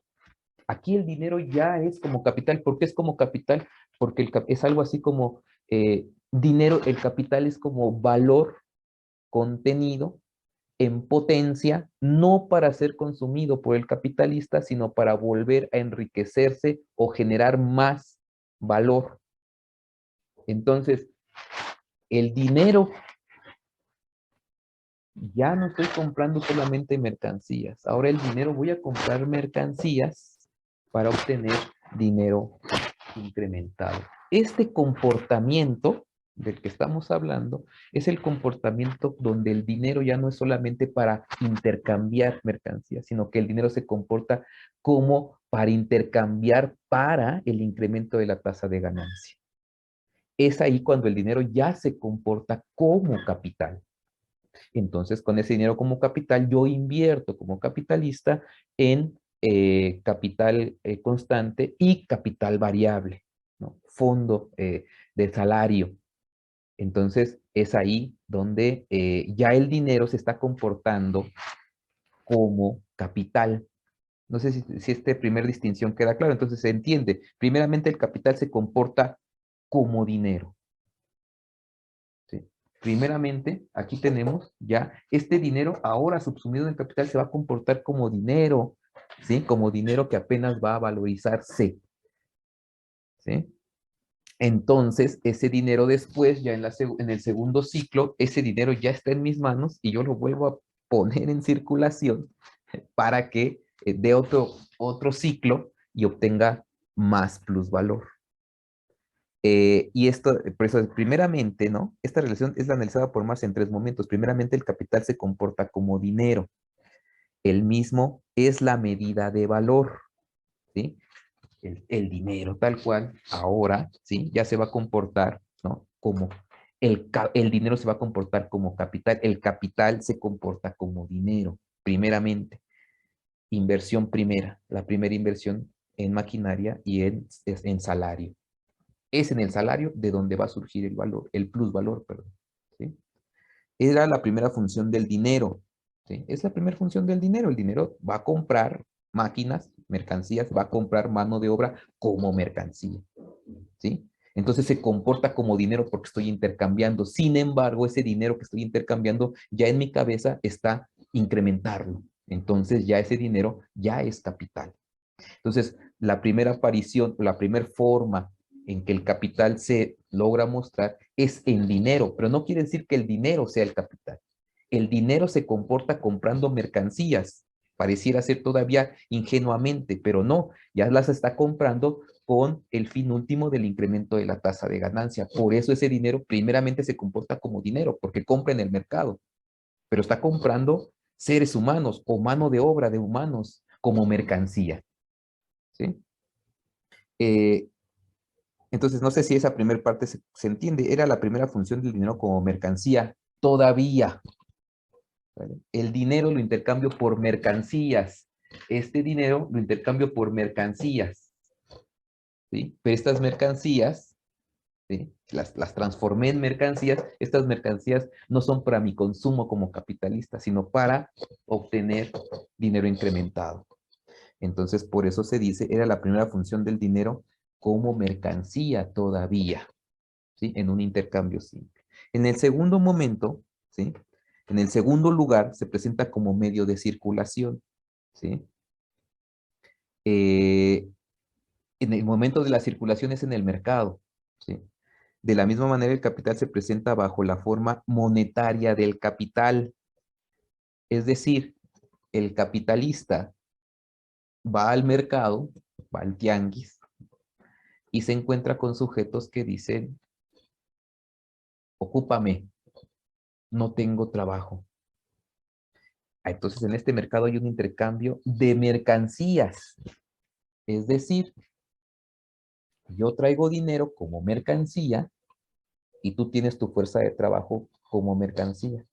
Aquí el dinero ya es como capital. ¿Por qué es como capital? Porque es algo así como dinero, el capital es como valor contenido en potencia, no para ser consumido por el capitalista, sino para volver a enriquecerse o generar más valor. Entonces, el dinero, ya no estoy comprando solamente mercancías. Ahora el dinero voy a comprar mercancías para obtener dinero incrementado. Este comportamiento del que estamos hablando es el comportamiento donde el dinero ya no es solamente para intercambiar mercancías, sino que el dinero se comporta como para intercambiar para el incremento de la tasa de ganancia. Es ahí cuando el dinero ya se comporta como capital. Entonces, con ese dinero como capital, yo invierto como capitalista en capital constante y capital variable, ¿no? Fondo de salario. Entonces, es ahí donde ya el dinero se está comportando como capital. No sé si esta primera distinción queda clara. Entonces, se entiende. Primeramente, el capital se comporta como dinero. ¿Sí? Primeramente, aquí tenemos ya este dinero ahora subsumido en el capital se va a comportar como dinero, ¿sí? Como dinero que apenas va a valorizarse, ¿sí? Entonces, ese dinero después, ya en el segundo ciclo, ese dinero ya está en mis manos y yo lo vuelvo a poner en circulación para que dé otro ciclo y obtenga más plusvalor. Y esto, por eso, primeramente, ¿no? Esta relación es analizada por Marx en tres momentos. Primeramente, el capital se comporta como dinero. El mismo es la medida de valor, ¿sí? El dinero tal cual, ahora, ¿sí? Ya se va a comportar, ¿no? Como el dinero se va a comportar como capital. El capital se comporta como dinero, primeramente. Inversión primera, la primera inversión en maquinaria y en salario. Es en el salario de donde va a surgir el valor, el plusvalor, perdón. ¿Sí? Era la primera función del dinero. ¿Sí? Es la primera función del dinero. El dinero va a comprar máquinas, mercancías, va a comprar mano de obra como mercancía. ¿Sí? Entonces se comporta como dinero porque estoy intercambiando. Sin embargo, ese dinero que estoy intercambiando ya en mi cabeza está incrementarlo. Entonces ya ese dinero ya es capital. Entonces, la primera aparición, la primera forma en que el capital se logra mostrar es en dinero, pero no quiere decir que el dinero sea el capital. El dinero se comporta comprando mercancías, pareciera ser todavía ingenuamente, pero no, ya las está comprando con el fin último del incremento de la tasa de ganancia. Por eso ese dinero primeramente se comporta como dinero, porque compra en el mercado, pero está comprando seres humanos o mano de obra de humanos como mercancía. ¿Sí? Entonces, no sé si esa primera parte se entiende. Era la primera función del dinero como mercancía. Todavía. ¿Vale? El dinero lo intercambio por mercancías. Este dinero lo intercambio por mercancías. ¿Sí? Pero estas mercancías, ¿sí? Las transformé en mercancías. Estas mercancías no son para mi consumo como capitalista, sino para obtener dinero incrementado. Entonces, por eso se dice, era la primera función del dinero como mercancía todavía, ¿sí? En un intercambio simple. En el segundo momento, ¿sí? En el segundo lugar, se presenta como medio de circulación, ¿sí? En el momento de la circulación es en el mercado, ¿sí? De la misma manera, el capital se presenta bajo la forma monetaria del capital. Es decir, el capitalista va al mercado, va al tianguis, y se encuentra con sujetos que dicen, ocúpame, no tengo trabajo. Entonces, en este mercado hay un intercambio de mercancías. Es decir, yo traigo dinero como mercancía y tú tienes tu fuerza de trabajo como mercancía.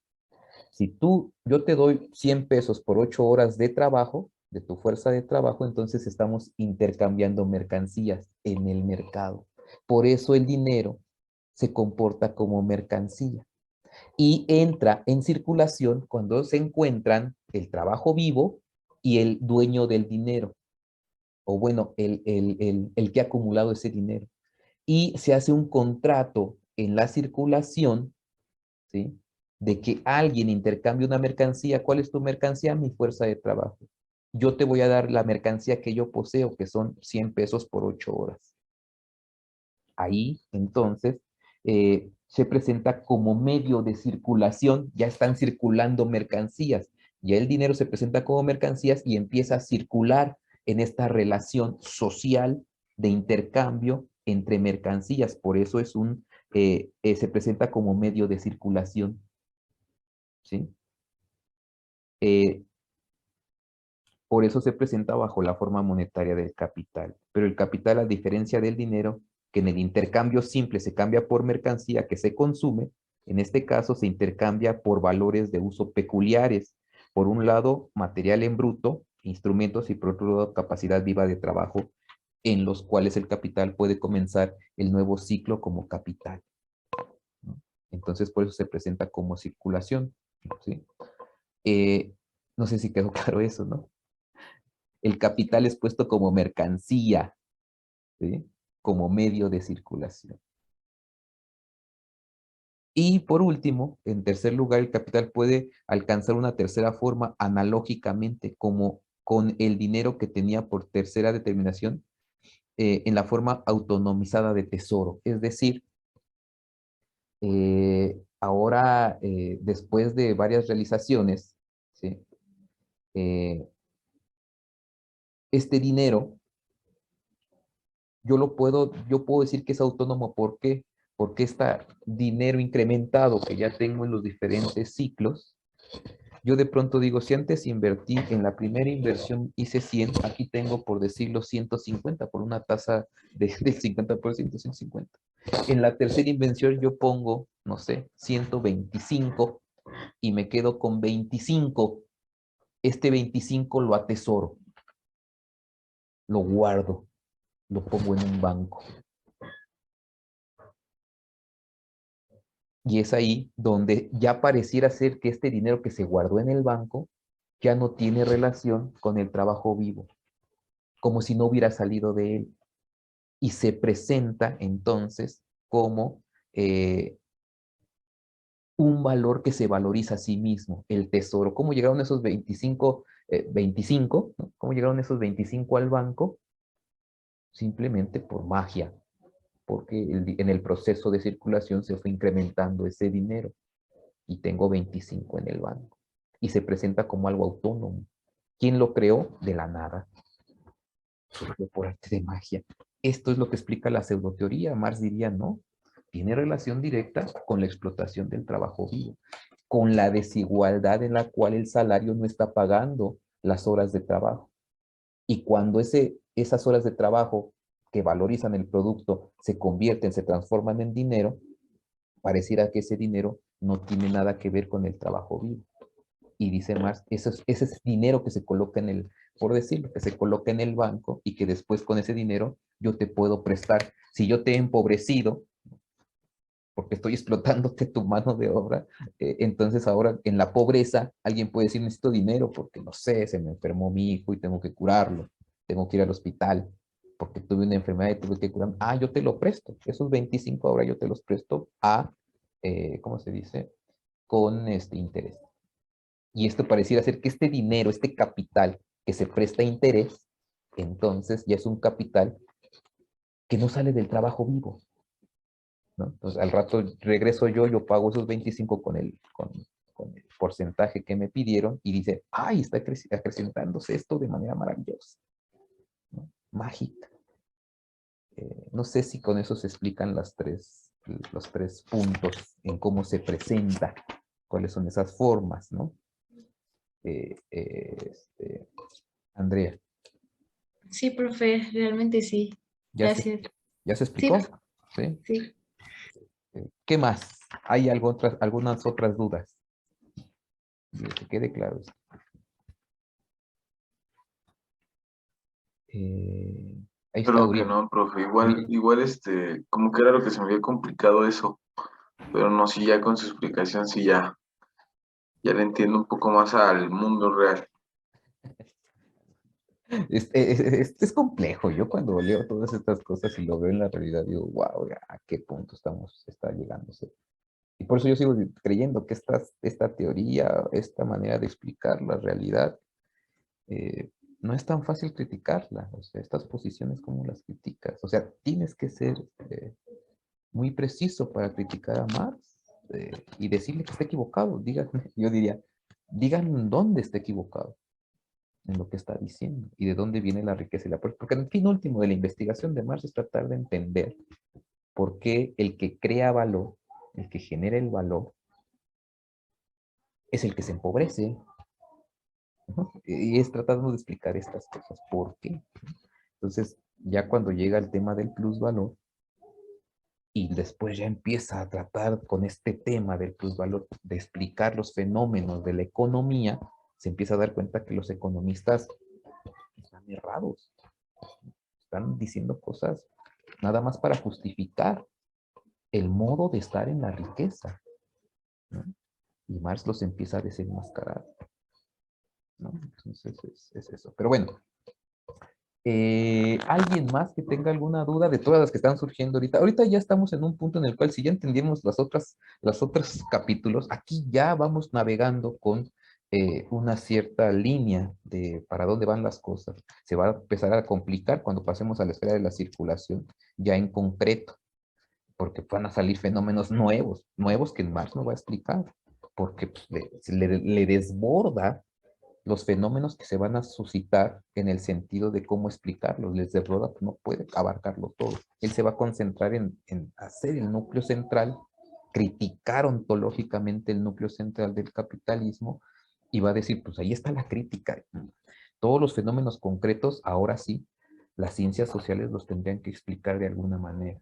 Si yo te doy 100 pesos por 8 horas de trabajo, de tu fuerza de trabajo, entonces estamos intercambiando mercancías en el mercado. Por eso el dinero se comporta como mercancía y entra en circulación cuando se encuentran el trabajo vivo y el dueño del dinero, o bueno, el que ha acumulado ese dinero. Y se hace un contrato en la circulación, ¿sí? De que alguien intercambie una mercancía. ¿Cuál es tu mercancía? Mi fuerza de trabajo. Yo te voy a dar la mercancía que yo poseo, que son 100 pesos por 8 horas. Ahí, entonces, se presenta como medio de circulación, ya están circulando mercancías, ya el dinero se presenta como mercancías y empieza a circular en esta relación social de intercambio entre mercancías, por eso se presenta como medio de circulación, ¿sí? Por eso se presenta bajo la forma monetaria del capital. Pero el capital, a diferencia del dinero, que en el intercambio simple se cambia por mercancía que se consume, en este caso se intercambia por valores de uso peculiares. Por un lado, material en bruto, instrumentos, y por otro lado, capacidad viva de trabajo, en los cuales el capital puede comenzar el nuevo ciclo como capital, ¿no? Entonces, por eso se presenta como circulación, ¿sí? No sé si quedó claro eso, ¿no? El capital es puesto como mercancía, ¿sí? Como medio de circulación. Y por último, en tercer lugar, el capital puede alcanzar una tercera forma analógicamente, como con el dinero que tenía por tercera determinación, en la forma autonomizada de tesoro. Es decir, ahora, después de varias realizaciones, ¿sí? Este dinero yo puedo decir que es autónomo. ¿Por qué? Porque este dinero incrementado que ya tengo en los diferentes ciclos, yo de pronto digo, si antes invertí, en la primera inversión hice 100, aquí tengo, por decirlo, 150, por una tasa del 50%, 150. En la tercera inversión yo pongo, no sé, 125 y me quedo con 25. Este 25 lo atesoro, lo guardo, lo pongo en un banco. Y es ahí donde ya pareciera ser que este dinero que se guardó en el banco ya no tiene relación con el trabajo vivo, como si no hubiera salido de él. Y se presenta entonces como un valor que se valoriza a sí mismo, el tesoro. ¿Cómo llegaron esos 25, ¿no? ¿Cómo llegaron esos 25 al banco? Simplemente por magia, porque en el proceso de circulación se fue incrementando ese dinero y tengo 25 en el banco. Y se presenta como algo autónomo. ¿Quién lo creó? De la nada. Surgió por arte de magia. Esto es lo que explica la pseudoteoría. Marx diría, no, tiene relación directa con la explotación del trabajo vivo, con la desigualdad en la cual el salario no está pagando las horas de trabajo. Y cuando esas horas de trabajo que valorizan el producto se convierten, se transforman en dinero, pareciera que ese dinero no tiene nada que ver con el trabajo vivo. Y dice Marx, ese es dinero que se coloca en el, por decirlo, que se coloca en el banco y que después con ese dinero yo te puedo prestar. Si yo te he empobrecido, porque estoy explotándote tu mano de obra, entonces ahora en la pobreza alguien puede decir necesito dinero porque no sé, se me enfermó mi hijo y tengo que curarlo, tengo que ir al hospital porque tuve una enfermedad y tuve que curarlo. Ah, yo te lo presto, esos 25 ahora yo te los presto a, ¿cómo se dice? Con este interés. Y esto pareciera ser que este dinero, este capital que se presta a interés, entonces ya es un capital que no sale del trabajo vivo, ¿no? Entonces, al rato regreso yo pago esos 25 con el porcentaje que me pidieron y dice, ay, está acrecentándose esto de manera maravillosa, ¿no? Mágica. No sé si con eso se explican los tres puntos en cómo se presenta, cuáles son esas formas, ¿no? Este, Andrea, Sí, profe, realmente sí. ¿ya se, Gracias. ya se Sí, explicó? ¿Sí? sí. ¿Qué más? ¿Hay algunas otras dudas? Que quede claro esto. Ahí está Creo que Uriel. no, profe. Igual, Uriel. igual, como que era lo que se me había complicado eso. Pero no, sí, ya con su explicación, sí, ya le entiendo un poco más al mundo real. Es complejo. Yo cuando leo todas estas cosas y lo veo en la realidad, digo, wow, ¿a qué punto está llegándose? Y por eso yo sigo creyendo que esta teoría, esta manera de explicar la realidad, no es tan fácil criticarla. O sea, estas posiciones, ¿cómo las criticas? O sea, tienes que ser muy preciso para criticar a Marx y decirle que está equivocado. Díganme, yo diría, digan dónde está equivocado en lo que está diciendo y de dónde viene la riqueza y la pobreza. Porque el fin último de la investigación de Marx es tratar de entender por qué el que crea valor, el que genera el valor, es el que se empobrece. ¿No? Y es tratando de explicar estas cosas. ¿Por qué? Entonces, ya cuando llega el tema del plusvalor, y después ya empieza a tratar con este tema del plusvalor, de explicar los fenómenos de la economía, se empieza a dar cuenta que los economistas están errados, están diciendo cosas nada más para justificar el modo de estar en la riqueza, ¿no? Y Marx los empieza a desenmascarar, ¿no? Entonces es eso. Pero bueno, ¿alguien más que tenga alguna duda de todas las que están surgiendo ahorita? Ahorita ya estamos en un punto en el cual si ya entendimos las otros capítulos, aquí ya vamos navegando con una cierta línea de para dónde van las cosas. Se va a empezar a complicar cuando pasemos a la esfera de la circulación, ya en concreto, porque van a salir fenómenos nuevos que Marx no va a explicar, porque pues, le desborda los fenómenos que se van a suscitar en el sentido de cómo explicarlos. Les desborda, pues no puede abarcarlo todo. Él se va a concentrar en hacer el núcleo central, criticar ontológicamente el núcleo central del capitalismo y va a decir, pues ahí está la crítica. Todos los fenómenos concretos, ahora sí, las ciencias sociales los tendrían que explicar de alguna manera.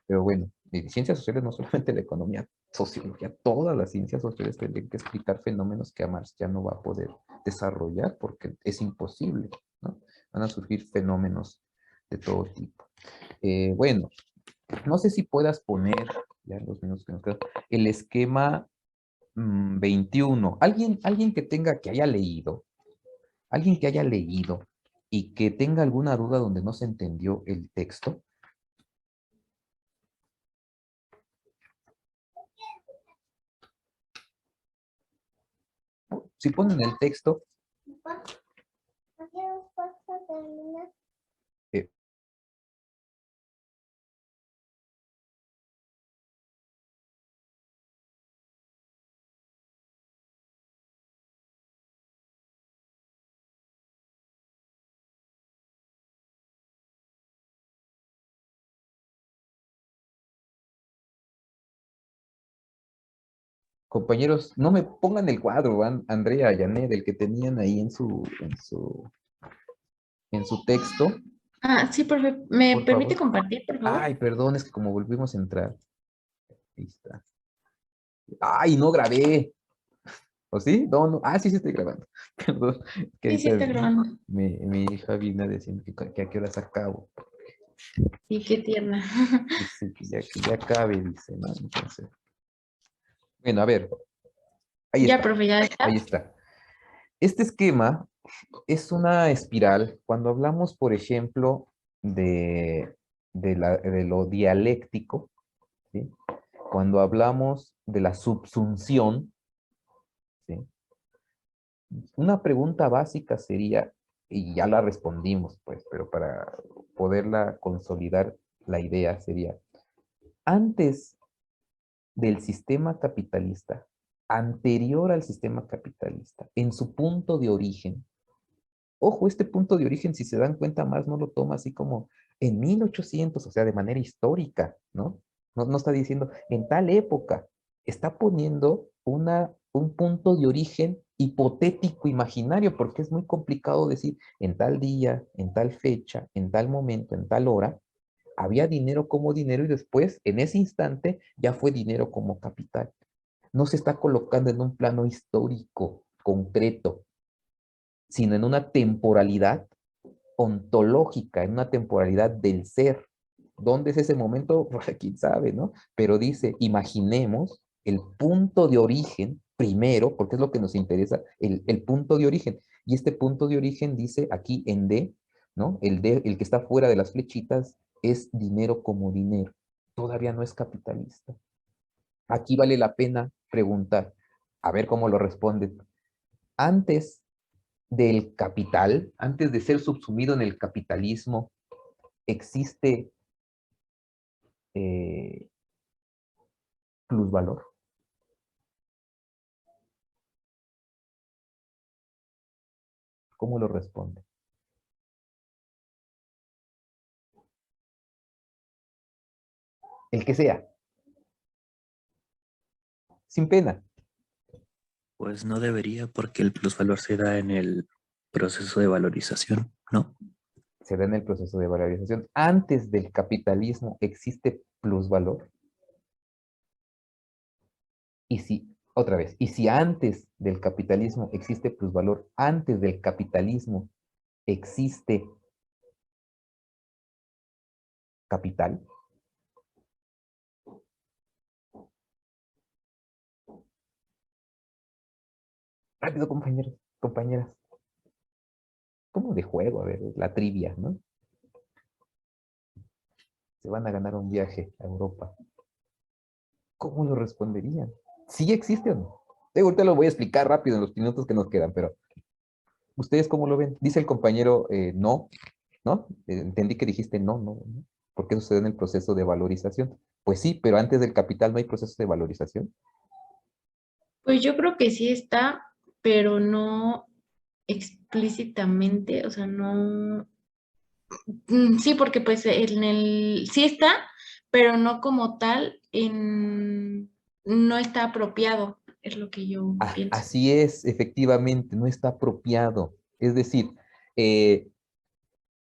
Pero bueno, ciencias sociales no solamente la economía, sociología, todas las ciencias sociales tendrían que explicar fenómenos que a Marx ya no va a poder desarrollar porque es imposible, ¿no? Van a surgir fenómenos de todo tipo. Bueno, no sé si puedas poner, ya en los minutos que nos quedan, el esquema 21. Alguien que haya leído y que tenga alguna duda donde no se entendió el texto. Si ponen el texto, eh, compañeros, no me pongan el cuadro, Andrea, Janet, el que tenían ahí en su en su texto. Ah, sí, profe. ¿Me Por permite favor. compartir, por favor? Ay, perdón, es que como volvimos a entrar. Ahí está. Ay, no grabé. ¿O sí? No, no. Ah, sí, sí estoy grabando. Perdón, que Sí, sí ahorita está grabando. mi hija viene diciendo que a qué horas acabo. Sí, qué tierna. Dice que ya acabe, dice, ¿no? Entonces, bueno, a ver, ahí Ya, está, profe, ya ahí está. está. Este esquema es una espiral. Cuando hablamos, por ejemplo, de lo dialéctico, ¿sí? Cuando hablamos de la subsunción, ¿sí? Una pregunta básica sería, y ya la respondimos, pues, pero para poderla consolidar, la idea sería, antes del sistema capitalista, anterior al sistema capitalista, en su punto de origen. Ojo, este punto de origen, si se dan cuenta más, no lo toma así como en 1800, o sea, de manera histórica, ¿no? No está diciendo en tal época, está poniendo un punto de origen hipotético, imaginario, porque es muy complicado decir en tal día, en tal fecha, en tal momento, en tal hora, había dinero como dinero y después, en ese instante, ya fue dinero como capital. No se está colocando en un plano histórico concreto, sino en una temporalidad ontológica, en una temporalidad del ser. ¿Dónde es ese momento? Quién sabe, ¿no? Pero dice, imaginemos el punto de origen primero, porque es lo que nos interesa, el punto de origen. Y este punto de origen dice aquí en D, ¿no? El que está fuera de las flechitas, es dinero como dinero. Todavía no es capitalista. Aquí vale la pena preguntar, a ver cómo lo responden. Antes del capital, antes de ser subsumido en el capitalismo, existe eh, plusvalor. ¿Cómo lo responde? El que sea, sin pena. Pues no debería porque el plusvalor se da en el proceso de valorización, ¿no? Se da en el proceso de valorización. Antes del capitalismo existe plusvalor. Y si, otra vez, y si antes del capitalismo existe plusvalor, antes del capitalismo existe capital. Rápido, compañeros, compañeras. ¿Cómo de juego? A ver, la trivia, ¿no? Se van a ganar un viaje a Europa. ¿Cómo lo responderían? ¿Sí existe o no? Ahorita lo voy a explicar rápido en los minutos que nos quedan, pero ¿ustedes cómo lo ven? Dice el compañero no, ¿no? Entendí que dijiste no, no, no, porque eso se da en el proceso de valorización. Pues sí, pero antes del capital no hay proceso de valorización. Pues yo creo que sí está, pero no explícitamente, o sea, no. Sí, porque pues sí está, pero no como tal, no está apropiado, es lo que yo Ah, pienso. así es, efectivamente, no está apropiado. Es decir, eh,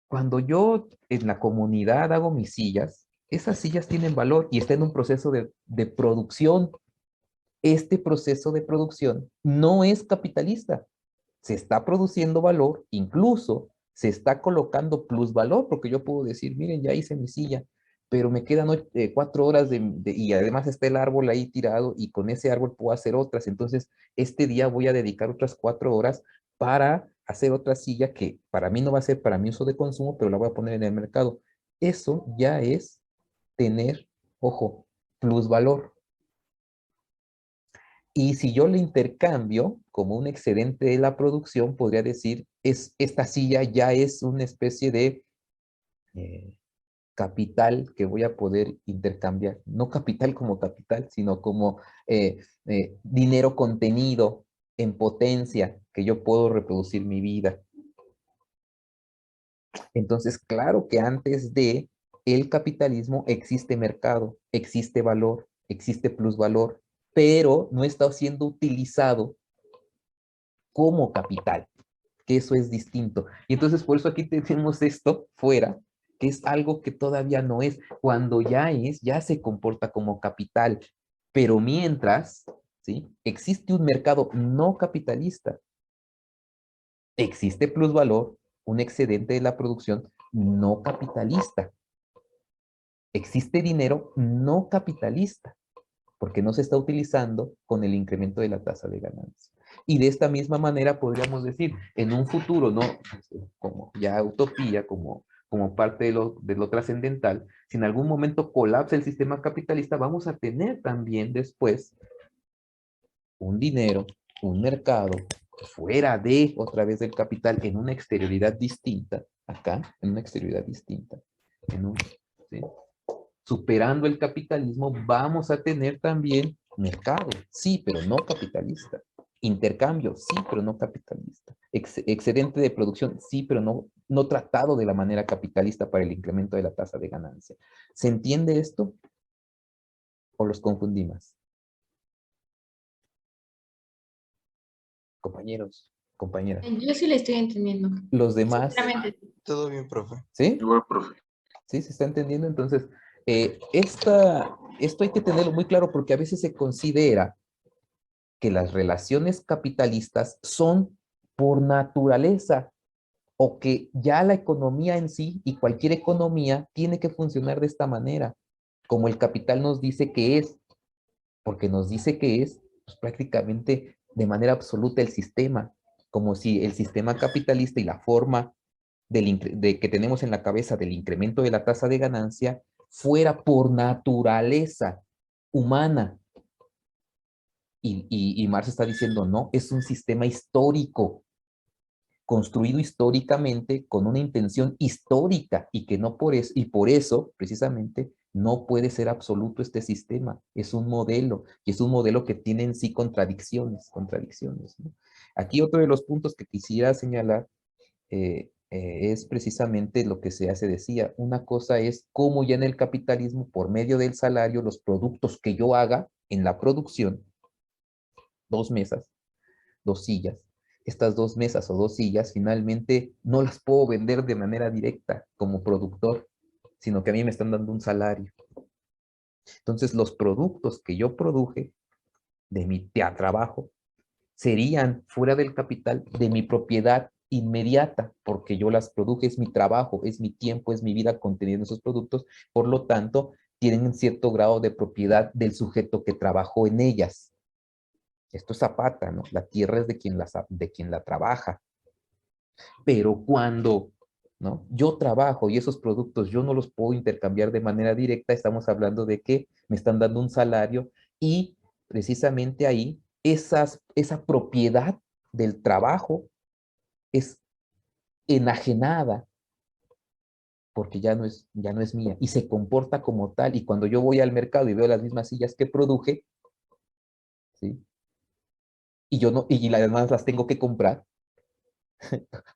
cuando yo en la comunidad hago mis sillas, esas sillas tienen valor y está en un proceso de producción. Este proceso de producción no es capitalista. Se está produciendo valor, incluso se está colocando plusvalor, porque yo puedo decir, miren, ya hice mi silla, pero me quedan 4 horas y además está el árbol ahí tirado y con ese árbol puedo hacer otras. Entonces, este día voy a dedicar otras 4 horas para hacer otra silla que para mí no va a ser para mi uso de consumo, pero la voy a poner en el mercado. Eso ya es tener, ojo, plusvalor. Y si yo le intercambio como un excedente de la producción, podría decir, esta silla ya es una especie de eh, capital que voy a poder intercambiar. No capital como capital, sino como dinero contenido en potencia que yo puedo reproducir mi vida. Entonces, claro que antes de el capitalismo existe mercado, existe valor, existe plusvalor, pero no está siendo utilizado como capital. que eso es distinto. Y entonces por eso aquí tenemos esto fuera, que es algo que todavía no es. Cuando ya es, ya se comporta como capital. Pero mientras, ¿sí? Existe un mercado no capitalista. Existe plusvalor, un excedente de la producción no capitalista. Existe dinero no capitalista, porque no se está utilizando con el incremento de la tasa de ganancia. Y de esta misma manera podríamos decir, en un futuro, ¿no? Como ya utopía, como parte de lo trascendental, si en algún momento colapsa el sistema capitalista, vamos a tener también después un dinero, un mercado, fuera de, otra vez, del capital, en una exterioridad distinta, acá, en una exterioridad distinta, ¿sí? Superando el capitalismo, vamos a tener también mercado, sí, pero no capitalista. Intercambio, sí, pero no capitalista. Excedente de producción, sí, pero no tratado de la manera capitalista para el incremento de la tasa de ganancia. ¿Se entiende esto? ¿O los confundí más? Compañeros, compañeras. Yo sí le estoy entendiendo. Los demás, Sinceramente. Todo bien, profe. ¿sí? Igual, profe. ¿Sí? ¿Se está entendiendo? Entonces, esto hay que tenerlo muy claro porque a veces se considera que las relaciones capitalistas son por naturaleza o que ya la economía en sí y cualquier economía tiene que funcionar de esta manera, como el capital nos dice que es, porque nos dice que es pues, prácticamente de manera absoluta el sistema, como si el sistema capitalista y la forma de que tenemos en la cabeza del incremento de la tasa de ganancia fuera por naturaleza humana. Y Marx está diciendo, no, es un sistema histórico, construido históricamente con una intención histórica y que no por eso, y por eso, precisamente, no puede ser absoluto este sistema. Es un modelo, y es un modelo que tiene en sí contradicciones, ¿no? Aquí otro de los puntos que quisiera señalar es precisamente lo que se decía. Una cosa es cómo ya en el capitalismo, por medio del salario, los productos que yo haga en la producción, 2 mesas, 2 sillas, estas 2 mesas o 2 sillas finalmente no las puedo vender de manera directa como productor, sino que a mí me están dando un salario. Entonces los productos que yo produje de mi trabajo serían fuera del capital de mi propiedad inmediata, porque yo las produje, es mi trabajo, es mi tiempo, es mi vida contenida en esos productos, por lo tanto, tienen un cierto grado de propiedad del sujeto que trabajó en ellas. Esto es Zapata, ¿no? La tierra es de quien la trabaja. Pero cuando, ¿no? Yo trabajo y esos productos yo no los puedo intercambiar de manera directa, estamos hablando de que me están dando un salario y precisamente ahí esa propiedad del trabajo es enajenada porque ya no es mía y se comporta como tal. Y cuando yo voy al mercado y veo las mismas sillas que produje, ¿sí? Y yo no, y además las tengo que comprar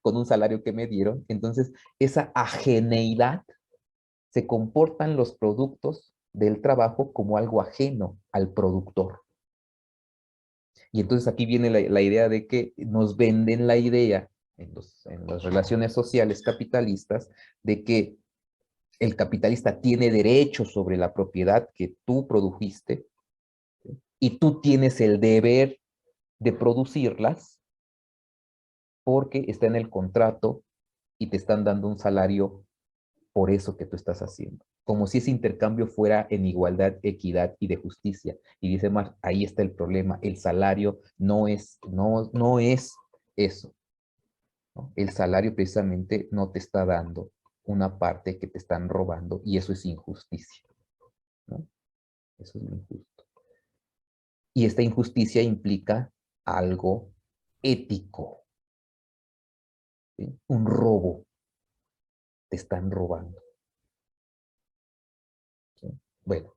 con un salario que me dieron, entonces esa ajeneidad se comportan los productos del trabajo como algo ajeno al productor. Y entonces aquí viene la idea de que nos venden la idea en las relaciones sociales capitalistas de que el capitalista tiene derecho sobre la propiedad que tú produjiste, ¿sí? Y tú tienes el deber de producirlas porque está en el contrato y te están dando un salario por eso que tú estás haciendo. Como si ese intercambio fuera en igualdad, equidad y de justicia. Y dice Marx, ahí está el problema. El salario no es eso, ¿no? El salario precisamente no te está dando una parte que te están robando y eso es injusticia, ¿no? Eso es lo injusto. Y esta injusticia implica algo ético, ¿sí? Un robo. Te están robando. ¿Sí? Bueno,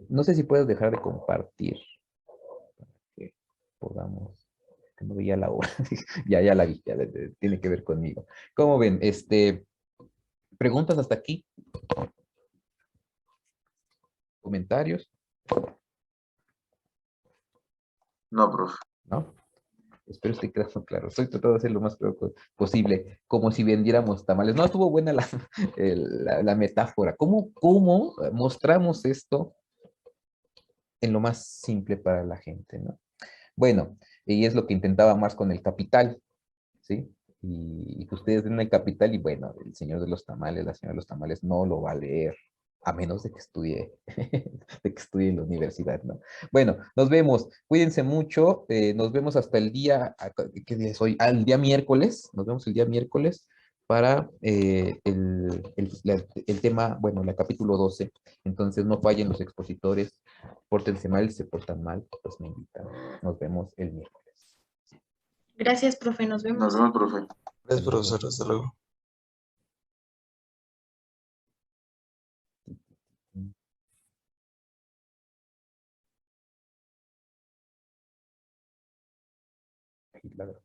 no sé si puedes dejar de compartir para que podamos, que no veía la hora. Ya la vi, tiene que ver conmigo. ¿Cómo ven? ¿Preguntas hasta aquí? ¿Comentarios? No, profe. ¿No? Espero esté quedando claro. Estoy tratando de hacer lo más claro posible, como si vendiéramos tamales. No estuvo buena la metáfora. ¿Cómo mostramos esto en lo más simple para la gente, ¿no? Bueno, y es lo que intentaba más con el capital, ¿sí? Y que ustedes den el capital y bueno, el señor de los tamales, la señora de los tamales no lo va a leer, a menos de que estudie, de que estudie en la universidad, ¿no? Bueno, nos vemos, cuídense mucho, nos vemos hasta el día, ¿qué día es hoy? El día miércoles, nos vemos el día miércoles para el tema, bueno, el capítulo 12. Entonces no fallen los expositores, pórtense mal, si se portan mal, pues me invitan. Nos vemos el miércoles. Gracias, profe, nos Nos vemos. vemos, profe. Gracias, profesor. Hasta luego. La verdad.